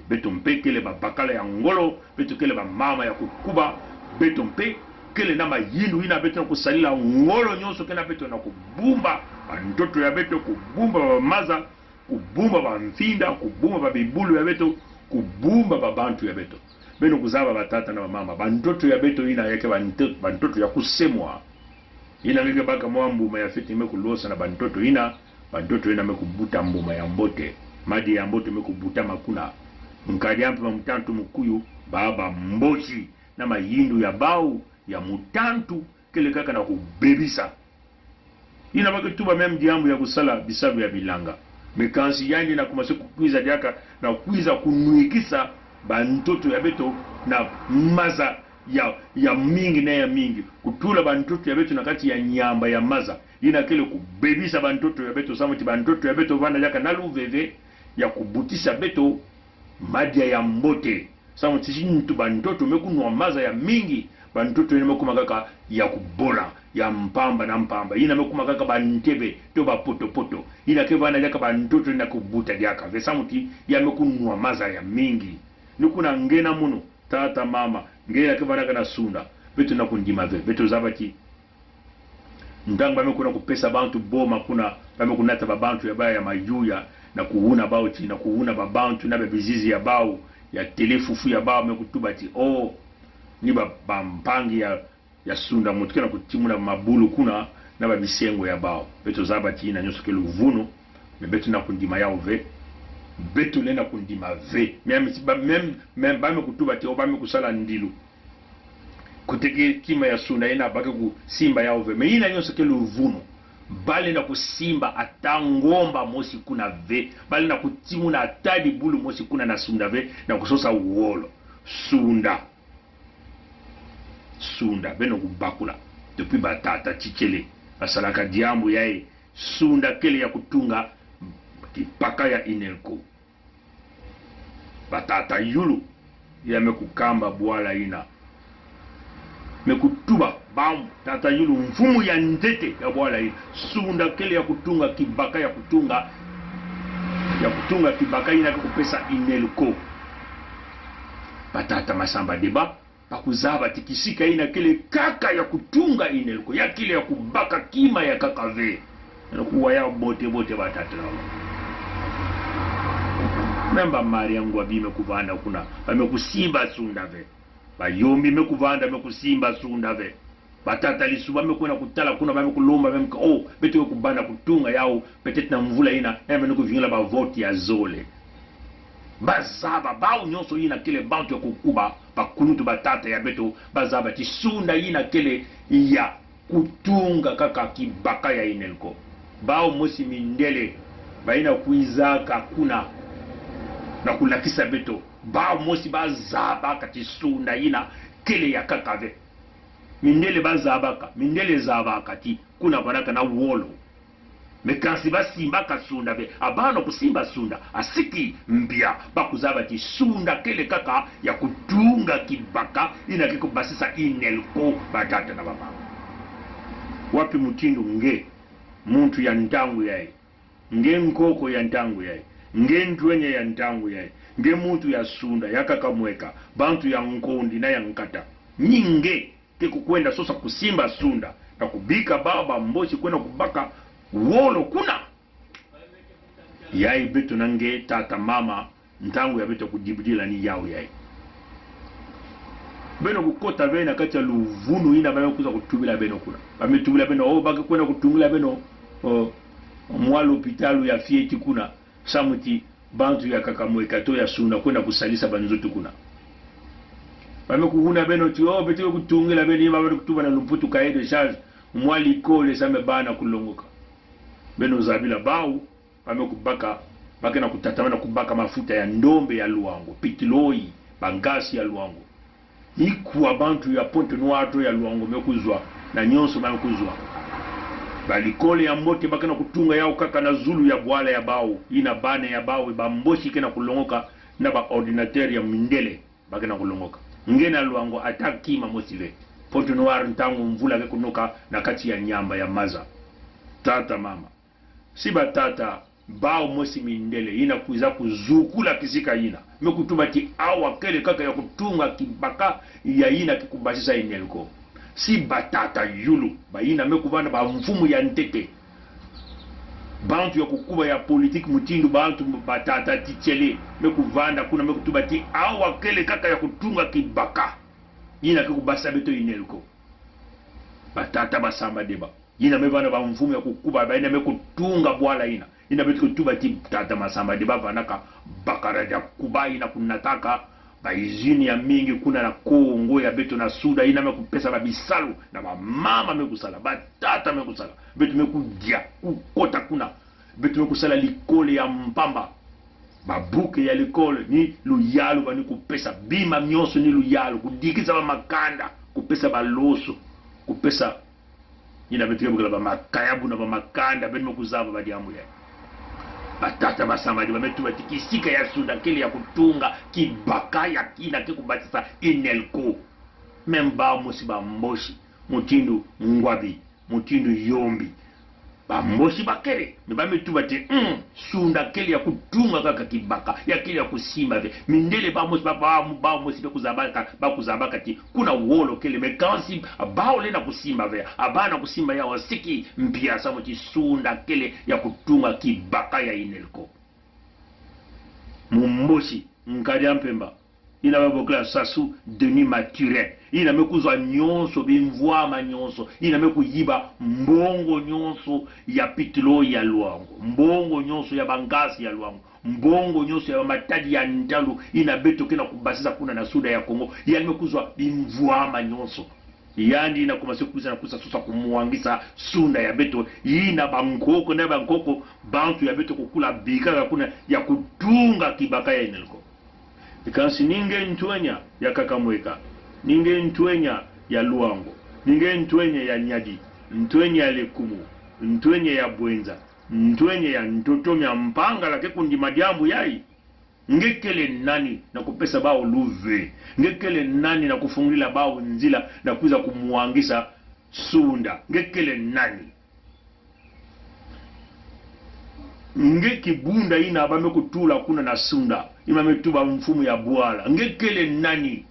beto mpekele bakala ya ngolo beto kele ba mama ya kukuba beto mpe kele na mayindu ina beto na kusalila ngolo nyonso kena beto na kubumba bantoto ya beto kubumba bamaza kubumba bamfinda kubumba babibulu ya beto kubumba babantu ya beto beno kuzaba batata na mama bantoto ya beto ina yake bantoto ya kusemwa ina ngeke baka mwambuma ya fiti mekulosa na bantoto ina mekubuta mbuma ya mbote madi ya mbote mekubuta makuna nkadiampe mtantu mkuyu baba mboshi na mayindu ya bau ya mutantu kele kaka na kubebisa ina baki tuba même diambu ya kusala bisabu ya bilanga mekansi yangi na kumase kukwiza diaka na kwiza kunuikisa bantoto ya beto na maza ya mingi na ya mingi kutula bantoto ya beto na kati ya nyamba ya maza ina kele kubebisa bantoto ya beto samuti bantoto ya beto vanda jaka na luveve ya kubutisa beto madia ya mbote samuti shintu bantoto mekunwa maza ya mingi bantoto ina mekuma kaka ya kubola ya mpamba na mpamba ina mekuma kaka bantebe to ba poto poto ina ke vanda jaka bantoto ina kubuta diaka ve samuti ya mekunwa maza ya mingi nukuna ngena muno tata mama ngena ke vanda kana sunda beto na kundima ve beto zabati ndanga bamekuna kupesa bantu boma kuna bamekunata babantu ya baya ya majuya na kuuna bauti na kuuna babantu na bebizizi ya bau ya telefufu ya bau mekutubati ni bampangi ya sunda mutuke na kutimuna mabulu kuna na babisengo ya bau beto zabati na nyoso ke luvuno me beto na kundima yao ve beto lena kundima ve même bamekutubati bamekusala ndilu kuteke kima ya sunda ina bake ku simba ya ove me ina nyonso ke luvuno bali na kusimba atangomba mosi kuna ve bali na kutimu na atadi bulu mosi kuna na sunda ve na kusosa uolo sunda beno kubakula depuis batata chichele basalaka diambu yae sunda kele ya kutunga kipaka ya inelko batata yulu ya mekukamba bwala ina mekutuba bam tata yulu mfumu ya nzete ya bwala hii sunda kele ya kutunga kibaka ya kutunga kibaka ina kupesa inelko patata masamba deba pakuzaba tikisika ina kele kaka ya kutunga inelko ya kile ya kubaka kima ya kaka ve na kuwa ya bote batata memba mari yangu abime kuvanda kuna bamekusimba sunda ve bayombi mekuvanda mekusimba sunda ve batata lisuba mekwena kutala kuna bamekulomba bete kubanda kutunga yao petete na mvula ina eme nikuvingira ba vote ya zole bazaba bau nyonso ina kile bantu ya kukuba bakunutu batata ya beto bazaba tisunda ina kile ya kutunga kaka kibaka ya inelko bau mosi mindele baina kuizaka kuna na kulakisa beto bao mosi bazaba kati sunda ina kele ya kakave mindele bazabaka mindele zaba kati kuna baraka na wolo mekansi basimba kasunda be abana kusimba sunda asiki mbia bakuzaba ti sunda kele kaka ya kutunga kibaka ina kiko basisa inelko batata na baba wapi mutindu nge muntu ya ntangu yae nge nkoko ya ntangu yae nge ntwenye ya ntangu yae nge muntu ya sunda ya kakamweka bantu ya nkondi na ya nkata nyinge teku kwenda sosa kusimba sunda na kubika baba mboshi kwenda kubaka wolo kuna yai beto nange tata mama ntangu ya beto kudibidila ni yao yai beno kukota vena kati ya luvunu ina bame kuza kutubila beno kuna bame tubila beno baki kwenda kutungila beno mwa l'hôpitalu ya fieti kuna samuti bantu ya kakamweka to ya sunda kwenda kusalisa banzotu kuna bame kuhuna beno ti bete kutungila beno bame kutuba na lumputu kae de charge mwa likole same bana kulongoka beno zabila bau bame kubaka bake na kutatama na kubaka mafuta ya ndombe ya luango pitiloi bangasi ya luango ikuwa bantu ya Pointe Noire ya luango mekuzwa na nyonso bame kuzwa balikole ya mbote bake na kutunga yao kaka na zulu ya bwala ya bau ina bane ya bau bamboshi kena kulongoka na ba ordinateur ya mindele bake na kulongoka ngena luango ataki mamosile Pointe Noire ntangu mvula ke kunoka na kati ya nyamba ya maza tata mama siba tata bao mosi mindele ina kuiza kuzukula kisika ina mekutuba ti awa kele kaka ya kutunga kibaka ya ina kikubashisa inelko si batata yulu ba ina mekuvana ba mfumu ya ntete bantu ya kukuba ya politique mutindu bantu batata tichele mekuvanda kuna mekutuba ti awa kele kaka ya kutunga kibaka ina kikubasa beto inelko batata basamba deba ina mevana ba mfumu ya kukuba ba ina mekutunga bwala ina betu kutuba ti tata masamba deba vanaka bakara ja kuba ina kunataka ba izini ya mingi kuna na Kongo ya beto na Suda ina mekupesa ba bisalu na ba mama mekusala ba tata mekusala beto mekudia ukota kuna beto mekusala likole ya mpamba ba buke ya likole ni luyalu bani kupesa bima nyonso ni luyalu kudikiza ba makanda kupesa ba loso kupesa ina beto mekula ba makayabu na ba makanda beto mekuzaba ba diamu ya batata basamadi bametu batikisika ya Suda kile ya kutunga kibaka ya kina kikubatisa inelko memba musiba mboshi mutindu ngwabi mutindu yombi bamboshi bakere bametu bati Sunda kile ya kutunga kaka kibaka ya kile ya kusimba ve mindele bamosi bamosi bakuzabaka ti kuna wolo kile mekansi baole na kusimba ve abana kusimba ya wasiki mpia samuti Sunda kile ya kutunga kibaka ya inelko mumboshi nkadi mpemba ina babokla Sassou Denis Maturin ina mekuzwa nyonso bimvwama nyonso ina mekuyiba mbongo nyonso ya pitlo ya Luango mbongo nyonso ya bangasi ya Luango mbongo nyonso ya matadi ya Ndalu ina beto kena kubasiza kuna na Suda ya Kongo ina mekuzwa bimvwama nyonso yandi ina kumase kuza na kusa susa kumuangisa Sunda ya beto ina bankoko na bankoko bantu ya beto kukula bika kuna ya kutunga kibaka ya inelko ikansi ninge ntwenya ya Kakamweka ninge ntwenya ya Luango ninge ntwenya ya Nyadi ntwenya ya Lekumu ntwenya ya Bwenza ntwenya ya Ntotomya mpanga lake kundi madiambu yai ngekele nani na kupesa bao luve ngekele nani na kufungila bao nzila na kuza kumuangisa Sunda ngekele nani ngeki bunda ina abame kutula kuna na Sunda imametuba mfumu ya Bwala ngekele nani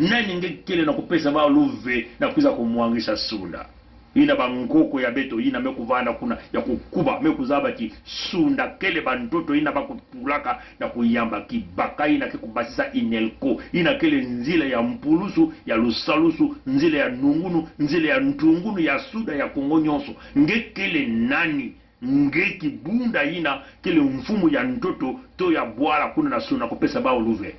ngekele na kupesa bao luve na kuza kumuangisha Sunda ina bankoko ya beto ina mekuvana kuna ya kukuba mekuzaba ti Sunda kele bantoto ina bakutulaka na kuyamba kibaka ina kikubasisa inelko ina kele nzila ya mpulusu ya lusalusu nzila ya nungunu nzila ya ntungunu ya Suda ya Kongo nyonso ngekele nani ngeki bunda ina kele mfumu ya ntoto to ya Bwala kuna na Sunda kupesa bao luve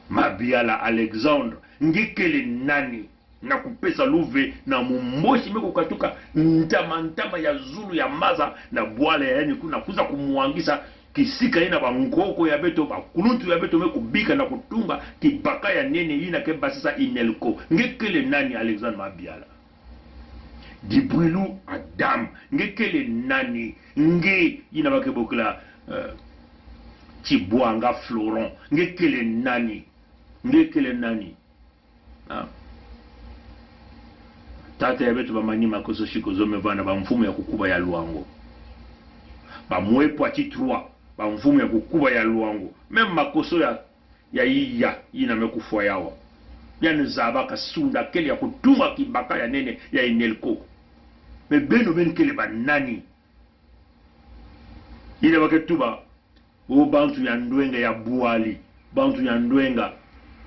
Mabiala Alexandre ngekele nani na kupesa luve na mumboshi meko katuka ntama ya Zulu ya Maza na Bwala yani kuna kuza kumuangisa kisika ina bankoko ya beto bakuluntu ya beto meko bika na kutunga kibaka ya nene ina kembasisa inelko ngekele nani Alexandre Mabiala Dibwilu Adam ngekele nani nge ina bakebokla Chibwanga Florent ngekele nani tata ya betu bamanyi makoso shiko zome vana ba mfumu ya kukuba ya Luango bamwepo atitrua ba mfumu ya kukuba ya Luango meme makoso ya iya ina mekufwa yawa yani zabaka Sunda kele ya kutunga kibaka ya nene ya inelko mebeno kele banani ina baketuba o bantu ya Ndwenga ya Buali bantu ya Ndwenga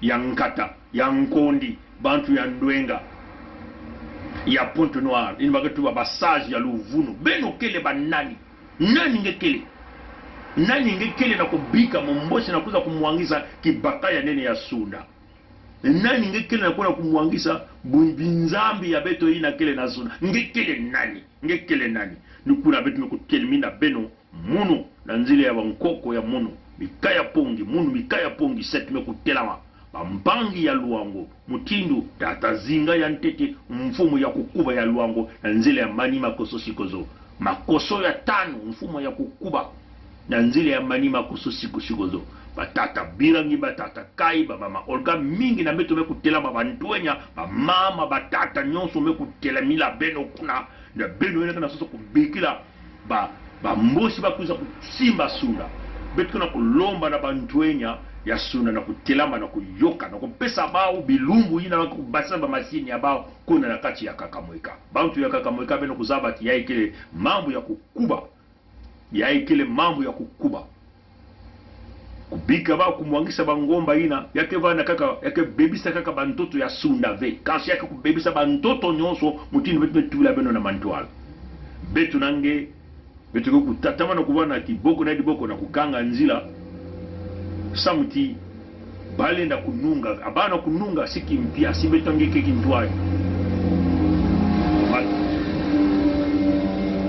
ya Nkata ya Nkondi bantu ya Ndwenga ya Pointe Noire ina baketuba basage ya Luvunu beno kele banani nani ngekele na kubika momboshi na kuza kumuangisa kibaka ya nene ya Sunda nani ngekele na kuna kumuangisa binzambi ya beto ina kele na Sunda ngekele nani nukuna beto mekutele mina beno munu na nzile ya bankoko ya munu mikaya pongi set mekutelama bambangi ya Luango mutindu tatazinga ya Ntete mfumu ya kukuba ya Luango na nzile ya Manima Koso Shikozo makoso ya tano mfumu ya kukuba na nzile ya Manima Koso Shikozo batata birangi batata kai mama Olga mingi na beto mekutelama bantwenya mama batata nyonso mekutelamila beno kuna na beno ene kana soso kubikila bamboshi bakuza kusimba Sunda betu na kulomba na bantwenya ya Sunda na kutelama na kuyoka na kupesa bao bilumbu ina na kubasa ba masini ya bao kuna na kati ya Kakamweka bantu ya Kakamweka beno kuzaba ti yai kile mambo ya kukuba kubika bao kumwangisha bangomba ina yake vana kaka yake bebisa kaka bantoto ya Sunda ve kansi yake kubebisa bantoto nyonso mutini betu tula beno na mantwala betu nange betu kutatama na kubana kiboko na diboko na kukanga nzila samuti balenda kununga abana kununga sikimpia sibetangeke kintwai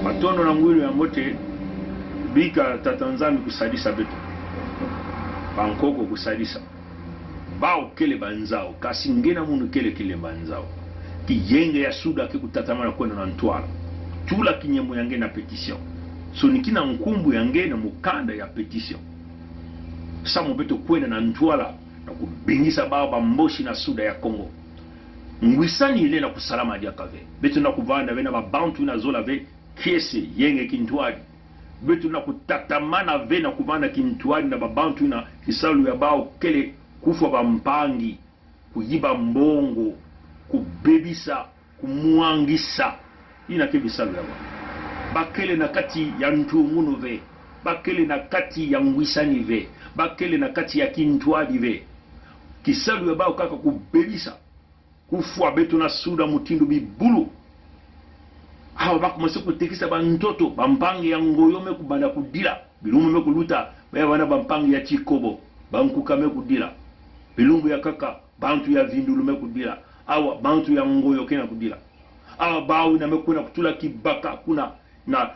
matono na mwili ya mote bika tatanzami kusadisa beto bankoko kusadisa bao kele banzao kasi ngena munu kele banzao kiyenge ya suda kikutatamana kwenda na ntwala tula kinyemu yange na petition so nikina nkumbu yange na mukanda ya petition samu beto kwenda na ntwala na kubingisa baba mboshi na suda ya Kongo ngwisani ile na kusalama adia kave beto na kuvanda vena babantu na zola ve kese yenge kintwali beto na kutatamana ve na kuvanda kintwali na babantu na kisalu ya bao kele kufa bampangi kuyiba mbongo kubebisa kumuangisa ina kebisalu ya bao bakele na kati ya ntumuno ve bakele na kati ya ngwisani ve bakele na kati ya kintwali ve kisalu ya bao kaka kubebisa kufua beto na suda mutindu bibulu hawa bakumase kutekisa bantoto bampangi ya ngoyome kubanda kudila bilumu me kuluta baya wana bampangi ya chikobo bankuka me kudila bilumbu ya kaka bantu ya vindulu me kudila awa bantu ya ngoyo kena kudila awa bawu na mekuna kutula kibaka kuna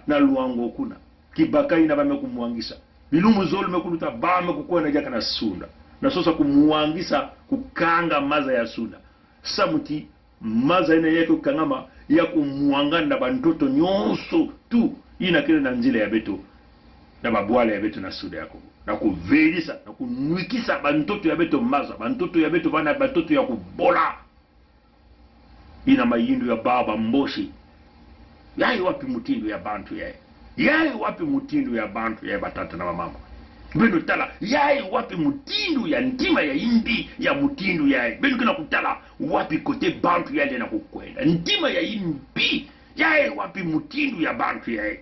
na luango kuna kibaka ina ba mekumwangisa bilumu zolu me kuluta ba me kukuwa na jaka na sunda na sosa kumuangisa kukanga maza ya sunda samuti maza ina yake kangama ya kumuanganda bantoto nyonso tu ina kile na nzile ya beto na babwala ya beto na suda yako na kuvelisa na kunwikisa bantoto ya beto maza bantoto ya beto bana bantoto ya kubola ina mayindu ya baba mboshi yai wapi mutindu ya bantu yai wapi mutindu ya bantu ya batata na mama beno tala yai wapi mutindu ya ntima ya imbi ya mutindu yai beno kina kutala wapi kote bantu yale na kukwenda ntima ya imbi yai wapi mutindu ya bantu yai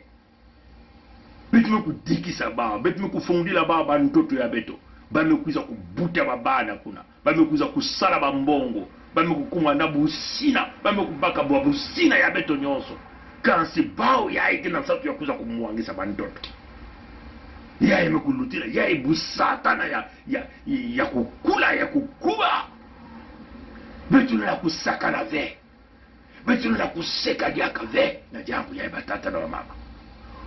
betume kudikisa baba betume kufungila baba ntoto ya beto bamekuiza kubuta babana kuna bamekuiza kusala bambongo bamekukuma na busina bamekubaka busina ya beto nyonso kansi bao yai kina satu ya kuza kumuangisa bantoto yai mekulutila yai busatana ya kukula ya kukuba betu na kusaka na ve betu na kuseka diaka ve na jambu yai batata na mama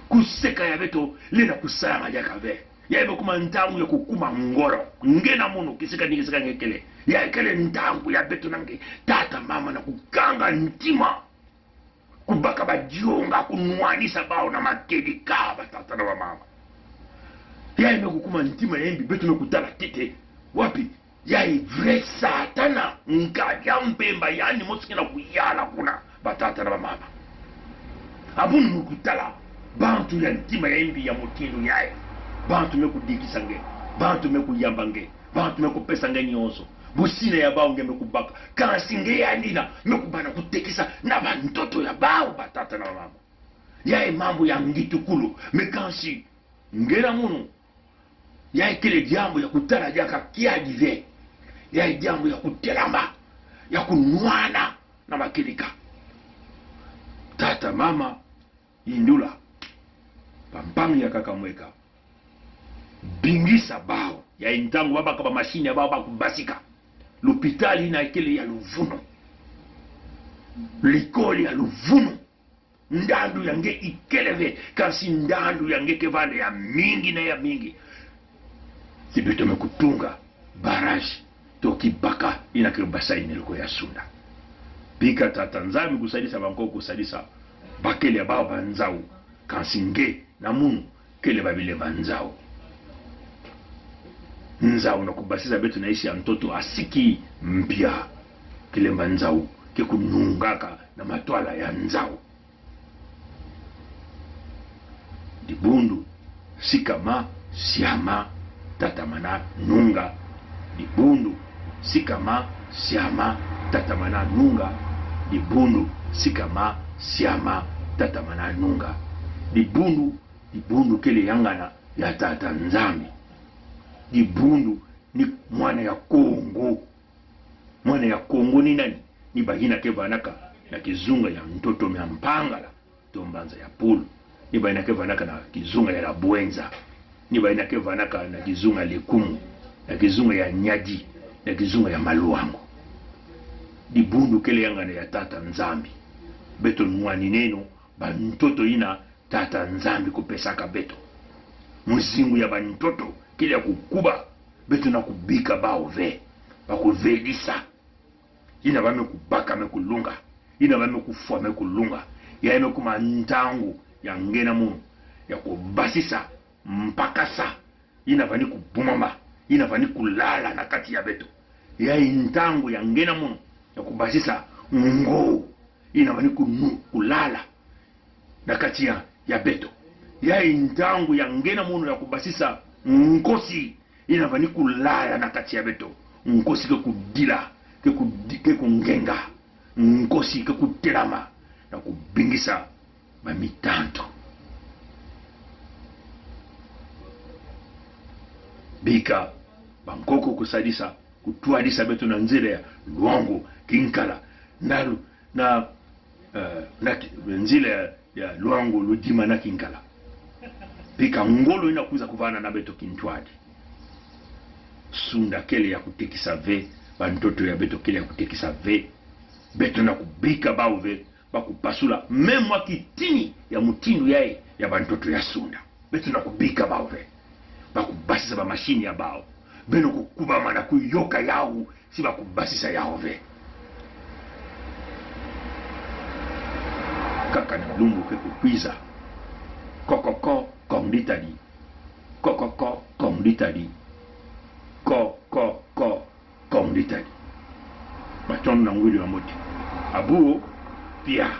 kuseka ya beto lena kusala diaka ve yai bekuma ntangu ya kukuma ngoro ngena muno kiseka nikiseka ngekele yai kele ntangu ya beto nange tata mama na kukanga ntima kubaka bajionga kunwanisa bao na makedi ka batata na mama yai mekukuma ntima yembi betu mekutala tete wapi yai vre satana nkaja mpemba yani mosikina kuyala kuna batata na mama abunu mekutala bantu ya ntima yembi ya motindu yai bantu mekudikisa nge bantu mekuyamba nge bantu mekupesa nge nyonso busina ya bao nge mekubaka kansi nge ya nina mekubana kutekisa na bantoto ya bao batata na mama yai mambo ya ngitukulu mekansi ngera munu yai kile jambo ya kutara jaka kiaji ve yai jambo ya kutelamba ya kunwana na makilika tata mama indula pampami ya kakamweka bingisa bao ya intangu baba kaba mashini ya baba kubasika lupitali na kile ya luvuno likoli ya luvuno ndandu yange ikeleve kasi ndandu yange kevande ya mingi na ya mingi kibito mekutunga baraji toki baka inakibasa ineliko ya sunda bika tatanzami kusadisa banko kusadisa bakele ya bao banzau kansinge na munu kele babile banzau nzau na kubasiza betu naishi ya mtoto asiki mpya kile banzau kekunungaka na matwala ya nzau dibundu sikama siama tatamana nunga dibundu sikama siama tatamana nunga dibundu sikama siama tatamana nunga dibundu kele yangana ya tata nzambi dibundu ni mwana ya Kongo ni nani ni bahina kevanaka na kizunga ya mtoto mya mpangala tombanza ya pulu ni bahina kevanaka na kizunga ya labwenza ni bahina kevanaka na kizunga lekumu na kizungu ya Nyadi na kizungu ya Maluango dibundu kele yangana ya tata Nzambi beto mwani neno bantoto ina tata Nzambi kupesaka beto muzingu ya bantoto kile ya kukuba beto na kubika baove bakuvedisa ina bame kubaka mekulunga ina bame kufua mekulunga ya ime kuma ntangu ya ngena munu ya kubasisa mpakasa ina bani kubumama ina bani kulala na kati ya beto ya intangu ya ngena munu ya kubasisa ngo ina bani kulala na kati ya beto ya intangu ya ngena munu ya kubasisa nkosi ina bani kulala na kati ya beto nkosi ke kudila ke kungenga nkosi ke kutelama na kubingisa mamitanto bika bankoko kusadisa kutwadisa beto na nzile ya Luango Kinkala na nzile ya Luango Ludima na Kinkala bika ngolo ina kuza kuvana na beto kintwadi sunda kele ya kutekisa ve bantoto ya beto kele ya kutekisa ve beto na kubika baove bakupasula memwa kitini ya mutindu yae ya bantoto ya sunda beto na kubika baove bakubasisa ba mashini ya bao beno kukuba mana kuyoka yao si bakubasisa yaove kaka na lumbu ke kukwiza kokoko konditadi kokoko konditadi ko konditadi baton na ngwili wa moti abuo pia.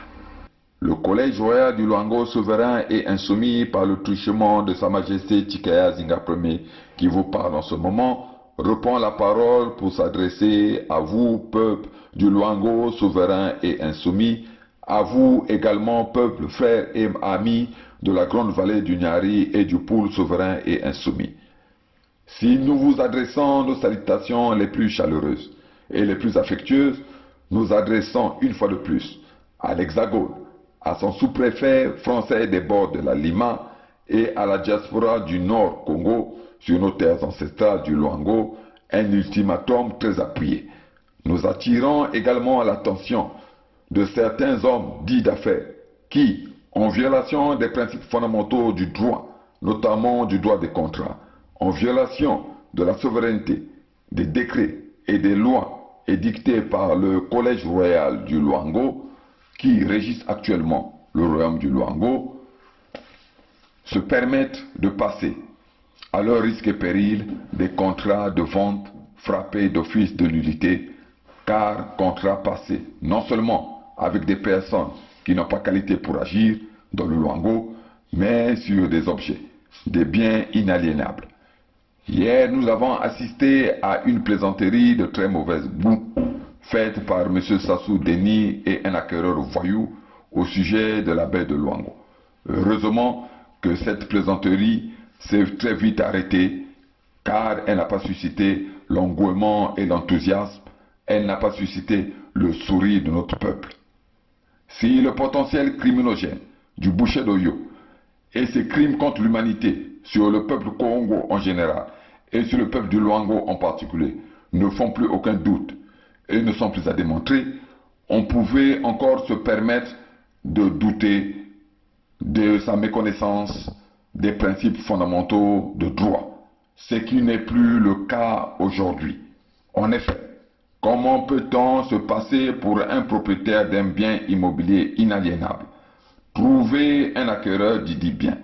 Le collège royal du Luango souverain est insoumis par le truchement de Sa Majesté Chikaya Zinga Ier qui vous parle en ce moment, reprend la parole pour s'adresser à vous, peuple du Luango souverain et insoumis, à vous également, peuple, frères et amis de la grande vallée du Nyari et du Poul souverain et insoumis. Si nous vous adressons nos salutations les plus chaleureuses et les plus affectueuses, nous adressons une fois de plus à l'Hexagone, à son sous-préfet français des bords de la Lima et à la diaspora du Nord Congo sur nos terres ancestrales du Luango, un ultimatum très appuyé. Nous attirons également l'attention de certains hommes dits d'affaires qui, en violation des principes fondamentaux du droit, notamment du droit des contrats, en violation de la souveraineté, des décrets et des lois édictées par le Collège royal du Luango, qui régissent actuellement le royaume du Luango, se permettent de passer, à leur risque et péril, des contrats de vente frappés d'office de nullité, car contrats passés non seulement avec des personnes qui n'ont pas qualité pour agir dans le Luango, mais sur des objets, des biens inaliénables. Hier, nous avons assisté à une plaisanterie de très mauvaise goût faite par M. Sassou Denis et un acquéreur voyou au sujet de la baie de Luango. Heureusement que cette plaisanterie s'est très vite arrêtée, car elle n'a pas suscité l'engouement et l'enthousiasme, elle n'a pas suscité le sourire de notre peuple. Si le potentiel criminogène du boucher d'Oyo et ses crimes contre l'humanité sur le peuple Congo en général et sur le peuple du Luango en particulier ne font plus aucun doute et ne sont plus à démontrer, on pouvait encore se permettre de douter de sa méconnaissance des principes fondamentaux de droit, ce qui n'est plus le cas aujourd'hui. En effet, comment peut-on se passer pour un propriétaire d'un bien immobilier inaliénable, trouver un acquéreur dit bien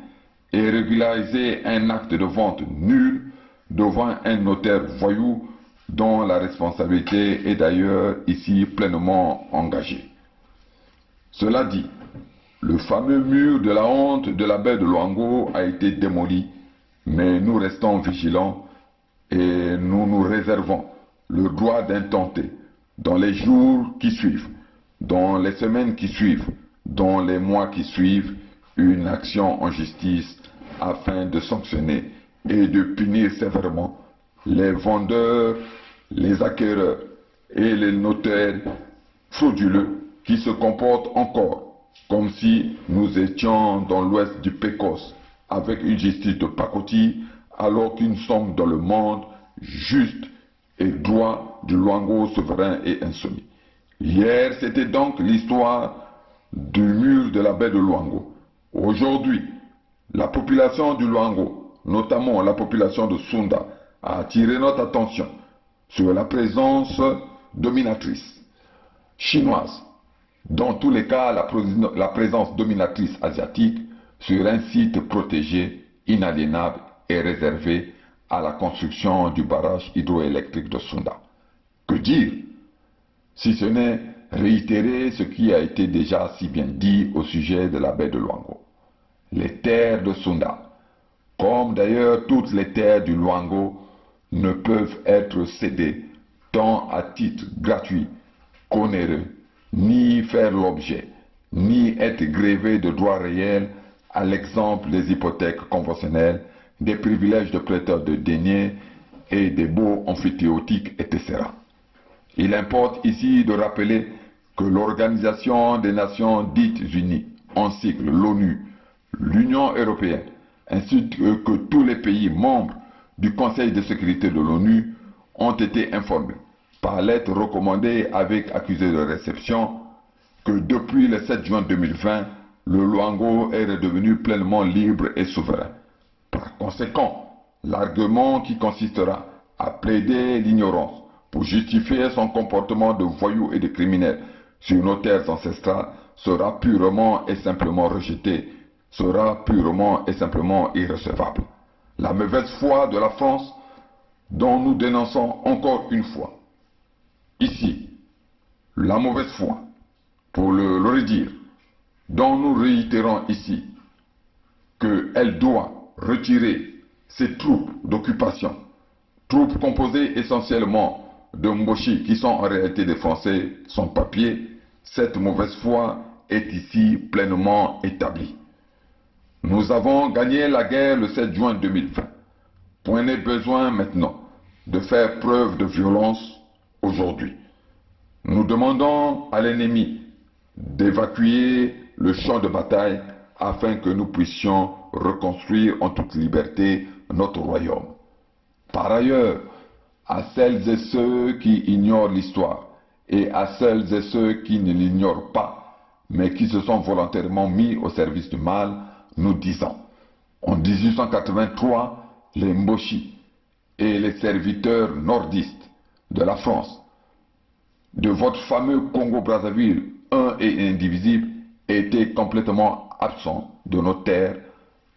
et régulariser un acte de vente nul devant un notaire voyou dont la responsabilité est d'ailleurs ici pleinement engagée? Cela dit, le fameux mur de la honte de la baie de Luango a été démoli, mais nous restons vigilants et nous nous réservons le droit d'intenter dans les jours qui suivent, dans les semaines qui suivent, dans les mois qui suivent, une action en justice afin de sanctionner et de punir sévèrement les vendeurs, les acquéreurs et les notaires frauduleux qui se comportent encore comme si nous étions dans l'ouest du Pécos avec une justice de pacotille alors que nous sommes dans le monde juste et droit du Luango souverain et insoumis. Hier, c'était donc l'histoire du mur de la baie de Luango. Aujourd'hui, la population du Luango, notamment la population de Sunda, a attiré notre attention sur la présence dominatrice chinoise, dans tous les cas la présence dominatrice asiatique sur un site protégé, inaliénable et réservé à la construction du barrage hydroélectrique de Sunda. Que dire, si ce n'est réitérer ce qui a été déjà si bien dit au sujet de la baie de Luango. Les terres de Sunda, comme d'ailleurs toutes les terres du Luango, ne peuvent être cédées tant à titre gratuit qu'onéreux, ni faire l'objet, ni être grévées de droits réels à l'exemple des hypothèques conventionnelles, des privilèges de prêteurs de deniers et des baux amphithéotiques, etc. Il importe ici de rappeler que l'Organisation des Nations dites unies, en sigle l'ONU, l'Union européenne, ainsi que tous les pays membres du Conseil de sécurité de l'ONU ont été informés par lettre recommandée avec accusé de réception que depuis le 7 juin 2020, le Luango est redevenu pleinement libre et souverain. Par conséquent, l'argument qui consistera à plaider l'ignorance pour justifier son comportement de voyou et de criminel sur nos terres ancestrales sera purement et simplement rejeté, sera purement et simplement irrecevable. La mauvaise foi de la France, dont nous dénonçons encore une fois, ici, la mauvaise foi, pour le redire, dont nous réitérons ici qu'elle doit retirer ses troupes d'occupation, troupes composées essentiellement de Mboshi qui sont en réalité des Français sans papier, cette mauvaise foi est ici pleinement établie. Nous avons gagné la guerre le 7 juin 2020. Point n'est besoin maintenant de faire preuve de violence aujourd'hui. Nous demandons à l'ennemi d'évacuer le champ de bataille afin que nous puissions reconstruire en toute liberté notre royaume. Par ailleurs, à celles et ceux qui ignorent l'histoire et à celles et ceux qui ne l'ignorent pas, mais qui se sont volontairement mis au service du mal, nous disons, en 1883, les Mboshi et les serviteurs nordistes de la France, de votre fameux Congo-Brazzaville, un et indivisible, étaient complètement absents de nos terres.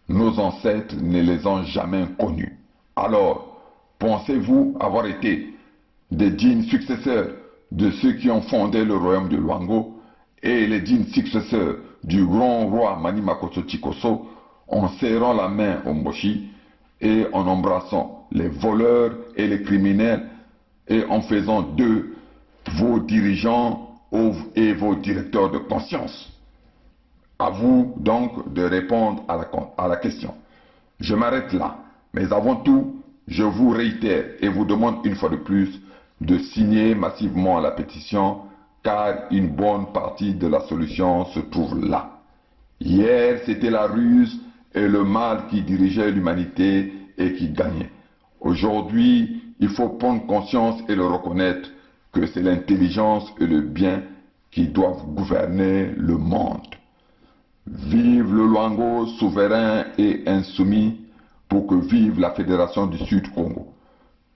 Nos ancêtres ne les ont jamais connus. Alors, pensez-vous avoir été des dignes successeurs de ceux qui ont fondé le royaume de Luango et les dignes successeurs du grand roi Mani Makosso Chikoso en serrant la main aux Mboshi et en embrassant les voleurs et les criminels et en faisant d'eux vos dirigeants et vos directeurs de conscience? À vous donc de répondre à la question. Je m'arrête là, mais avant tout, je vous réitère et vous demande une fois de plus de signer massivement la pétition, car une bonne partie de la solution se trouve là. Hier, c'était la ruse et le mal qui dirigeaient l'humanité et qui gagnaient. Aujourd'hui, il faut prendre conscience et le reconnaître que c'est l'intelligence et le bien qui doivent gouverner le monde. Vive le Luango souverain et insoumis pour que vive la Fédération du Sud-Congo.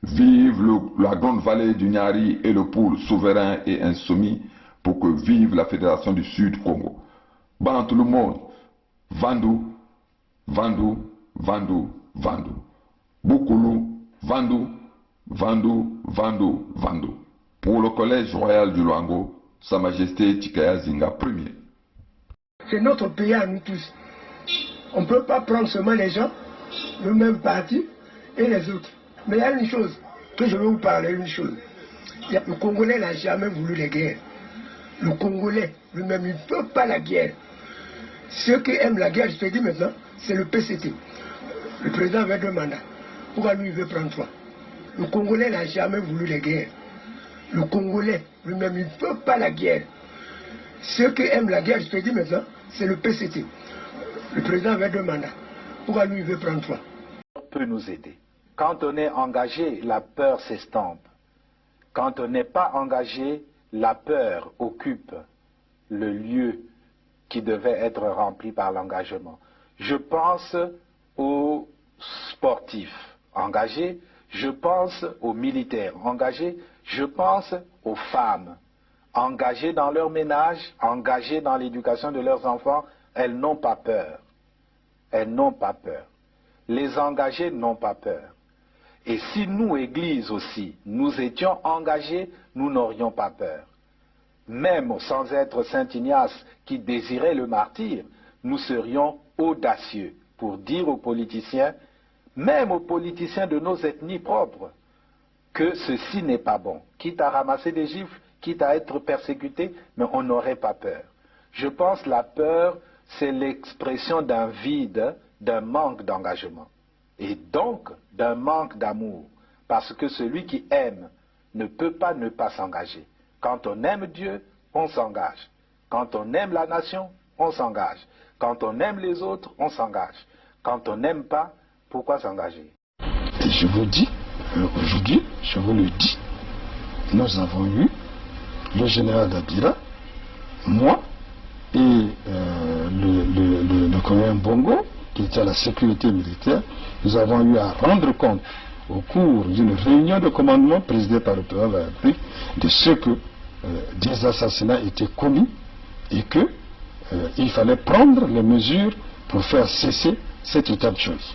Vive la grande vallée du Nyari et le Poul souverain et insoumis pour que vive la Fédération du Sud-Congo. Ban tout le monde, Vandu, Vandu, Vandu, Vandu. Boukoulou, Vandu, Vandu, Vandu, Vandu. Pour le Collège Royal du Luango, Sa Majesté Tikaya Zinga Ier. C'est notre pays à nous tous. On ne peut pas prendre seulement les gens, le même parti et les autres. Mais il y a une chose, que je veux vous parler, une chose. Le Congolais n'a jamais voulu la guerre. Le Congolais lui-même, il ne peut pas la guerre. Ceux qui aiment la guerre, je te dis maintenant, c'est le PCT. Le président avait 2 mandats. Pourquoi lui, il veut prendre 3? Le Congolais n'a jamais voulu la guerre. Le Congolais lui-même, il ne peut pas la guerre. Ceux qui aiment la guerre, je te dis maintenant, c'est le PCT. Le président avait 2 mandats. Pourquoi lui, il veut prendre 3? Peut nous aider. Quand on est engagé, la peur s'estompe. Quand on n'est pas engagé, la peur occupe le lieu qui devait être rempli par l'engagement. Je pense aux sportifs engagés, je pense aux militaires engagés, je pense aux femmes engagées dans leur ménage, engagées dans l'éducation de leurs enfants. Elles n'ont pas peur. Elles n'ont pas peur. Les engagés n'ont pas peur. Et si nous, Église aussi, nous étions engagés, nous n'aurions pas peur. Même sans être Saint Ignace qui désirait le martyre, nous serions audacieux pour dire aux politiciens, même aux politiciens de nos ethnies propres, que ceci n'est pas bon. Quitte à ramasser des gifles, quitte à être persécuté, mais on n'aurait pas peur. Je pense que la peur, c'est l'expression d'un vide, d'un manque d'engagement. Et donc d'un manque d'amour. Parce que celui qui aime ne peut pas ne pas s'engager. Quand on aime Dieu, on s'engage. Quand on aime la nation, on s'engage. Quand on aime les autres, on s'engage. Quand on n'aime pas, pourquoi s'engager? Et je vous dis, aujourd'hui, je vous le dis, nous avons eu le général Dabira, moi et le colonel Bongo, qui était à la sécurité militaire. Nous avons eu à rendre compte au cours d'une réunion de commandement présidée par le président de la République de ce que des assassinats étaient commis et que il fallait prendre les mesures pour faire cesser cet état de choses.